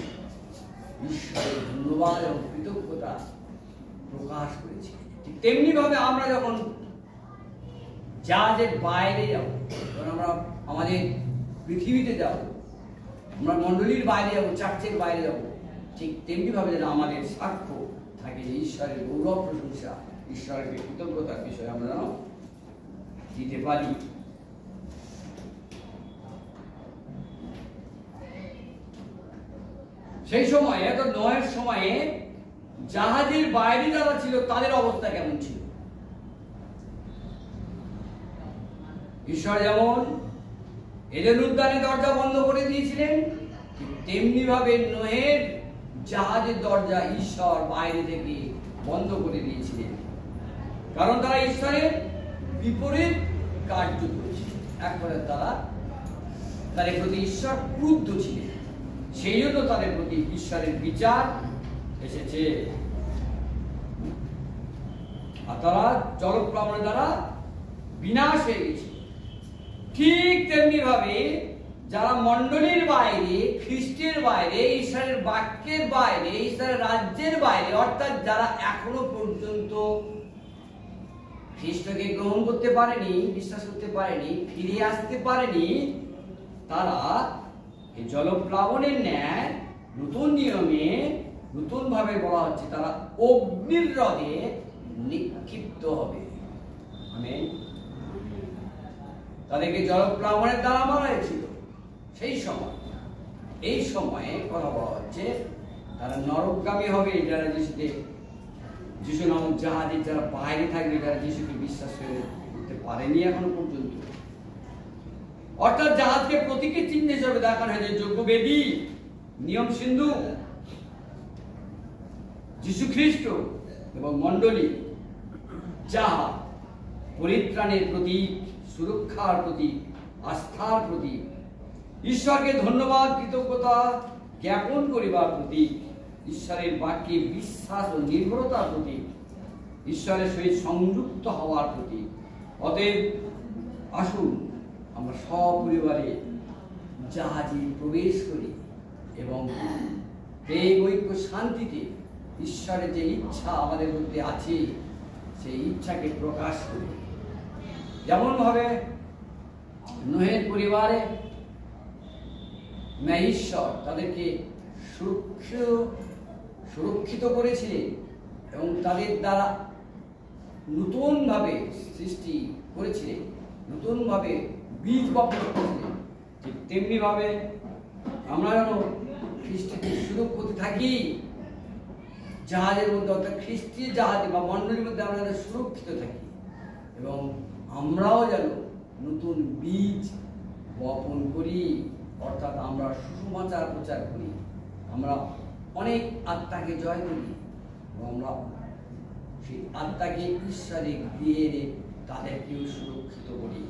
ঈশ্বরের ধন্যবাদ এবং কৃতজ্ঞতা প্রকাশ করেছিলেন। ঠিক তেমনি ভাবে আমরা যখন জাহাজের বাইরে যাব, যখন আমরা আমাদের পৃথিবীতে যাব, আমরা মণ্ডলীর বাইরে যাব, চার্চের বাইরে যাব, ঠিক তেমনি ভাবে যেন আমাদের সাক্ষ্য থাকে যে ঈশ্বরের গৌরব প্রশংসা, ঈশ্বরের কৃতজ্ঞতার বিষয়ে আমরা যেন দিতে পারি। সেই সময়ে, তো নোয়ের সময়ে জাহাজের বাইরে যারা ছিল তাদের অবস্থা কেমন ছিল? ঈশ্বর যেমন এডেন উদ্যানের দরজা বন্ধ করে দিয়েছিলেন, তেমনি ভাবে নোয়ের জাহাজের দরজা ঈশ্বর বাইরে থেকে বন্ধ করে দিয়েছিলেন। কারণ তারা ঈশ্বরের বিপরীত কার্য করেছিল। এক কথা তাদের প্রতি ঈশ্বর ক্রুদ্ধ ছিলেন, সেই জন্য তাদের প্রতি ঈশ্বরের বিচার এসেছে। আর তারা জলপ্লাবনের দ্বারা বিনাশ হয়ে গেছে। ঠিক তেমনি ভাবে যারা মণ্ডলীর বাইরে, খ্রিস্টের বাইরে, ঈশ্বরের বাক্যের বাইরে, ঈশ্বরের রাজ্যের বাইরে, অর্থাৎ যারা এখনো পর্যন্ত খ্রিস্টকে গ্রহণ করতে পারেনি, বিশ্বাস করতে পারেনি, ফিরে আসতে পারেনি, তারা এই জলপ্লাবনের ন্যায় নতুন নিয়মে, নতুন ভাবে বলা হচ্ছে, তারা অগ্নির হ্রদে নিক্ষিপ্ত হবে। আমেন। তাদেরকে জলপ্লাবনের দ্বারা মারা হয়েছিল সেই সময়। এই সময়ে কথা বলা হচ্ছে তারা নরকগামী হবে, যারা যিশু নামক জাহাজে যারা বাইরে থাকবে, যারা যিশুকে বিশ্বাস করতে পারেনি এখনো পর্যন্ত। অর্থাৎ জাহাজকে প্রতীকের চিহ্ন হিসেবে দেখানো হয়েছে যজ্ঞবেদী, নিয়ম সিন্ধু, যিশু খ্রিস্ট এবং মণ্ডলী। জাহাজ পরিত্রাণের প্রতীক, সুরক্ষার প্রতীক, আস্থার প্রতীক, ঈশ্বরকে ধন্যবাদ কৃতজ্ঞতা জ্ঞাপন করিবার প্রতীক, ঈশ্বরের বাক্যে বিশ্বাস ও নির্ভরতার প্রতীক, ঈশ্বরের সহিত সংযুক্ত হওয়ার প্রতীক। অতএব আসুন আমরা সপরিবারে জাহাজে প্রবেশ করি এবং প্রেম, ঐক্য, শান্তিতে ঈশ্বরের যে ইচ্ছা আমাদের মধ্যে আছে সেই ইচ্ছাকে প্রকাশ করি। যেমনভাবে নোহের পরিবারে ঈশ্বর তাদেরকে সুরক্ষিত করেছিলেন এবং তাদের দ্বারা নতুনভাবে সৃষ্টি করেছিলেন, নতুনভাবে বীজ বপন করেছিলেন, ঠিক তেমনিভাবে আমরা যেন খ্রিস্টকে সুরক্ষিত থাকি জাহাজের মধ্যে, অর্থাৎ খ্রিস্টীয় জাহাজে বা মণ্ডলীর মধ্যে আমরা যেন সুরক্ষিত থাকি এবং আমরাও যেন নতুন বীজ বপন করি, অর্থাৎ আমরা সুসমাচার প্রচার করি, আমরা অনেক আত্মাকে জয় করি এবং আমরা সেই আত্মাকে ঈশ্বরে দিয়ে এনে তাদেরকেও সুরক্ষিত করি।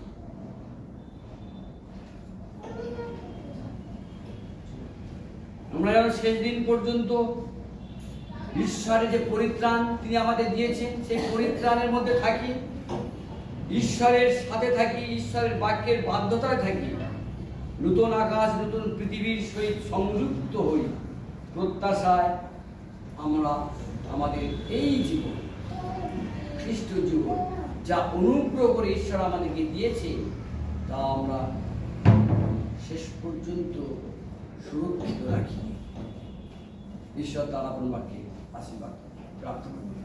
আমরা যেন শেষ দিন পর্যন্ত ঈশ্বরের যে পরিত্রাণ তিনি আমাদের দিয়েছেন সেই পরিত্রাণের মধ্যে থাকি, ঈশ্বরের সাথে থাকি, ঈশ্বরের বাক্যের বাধ্যতায় থাকি, নতুন আকাশ নতুন পৃথিবীর সহিত সংযুক্ত হই প্রত্যাশায় আমরা আমাদের এই জীবন, খ্রিস্ট জীবন যা অনুগ্রহ করে ঈশ্বর আমাদেরকে দিয়েছে তা আমরা শেষ পর্যন্ত সুরক্ষিত রাখি। ঈশ্বর তার আপন বাক্যে আশীর্বাদ প্রার্থনা করি।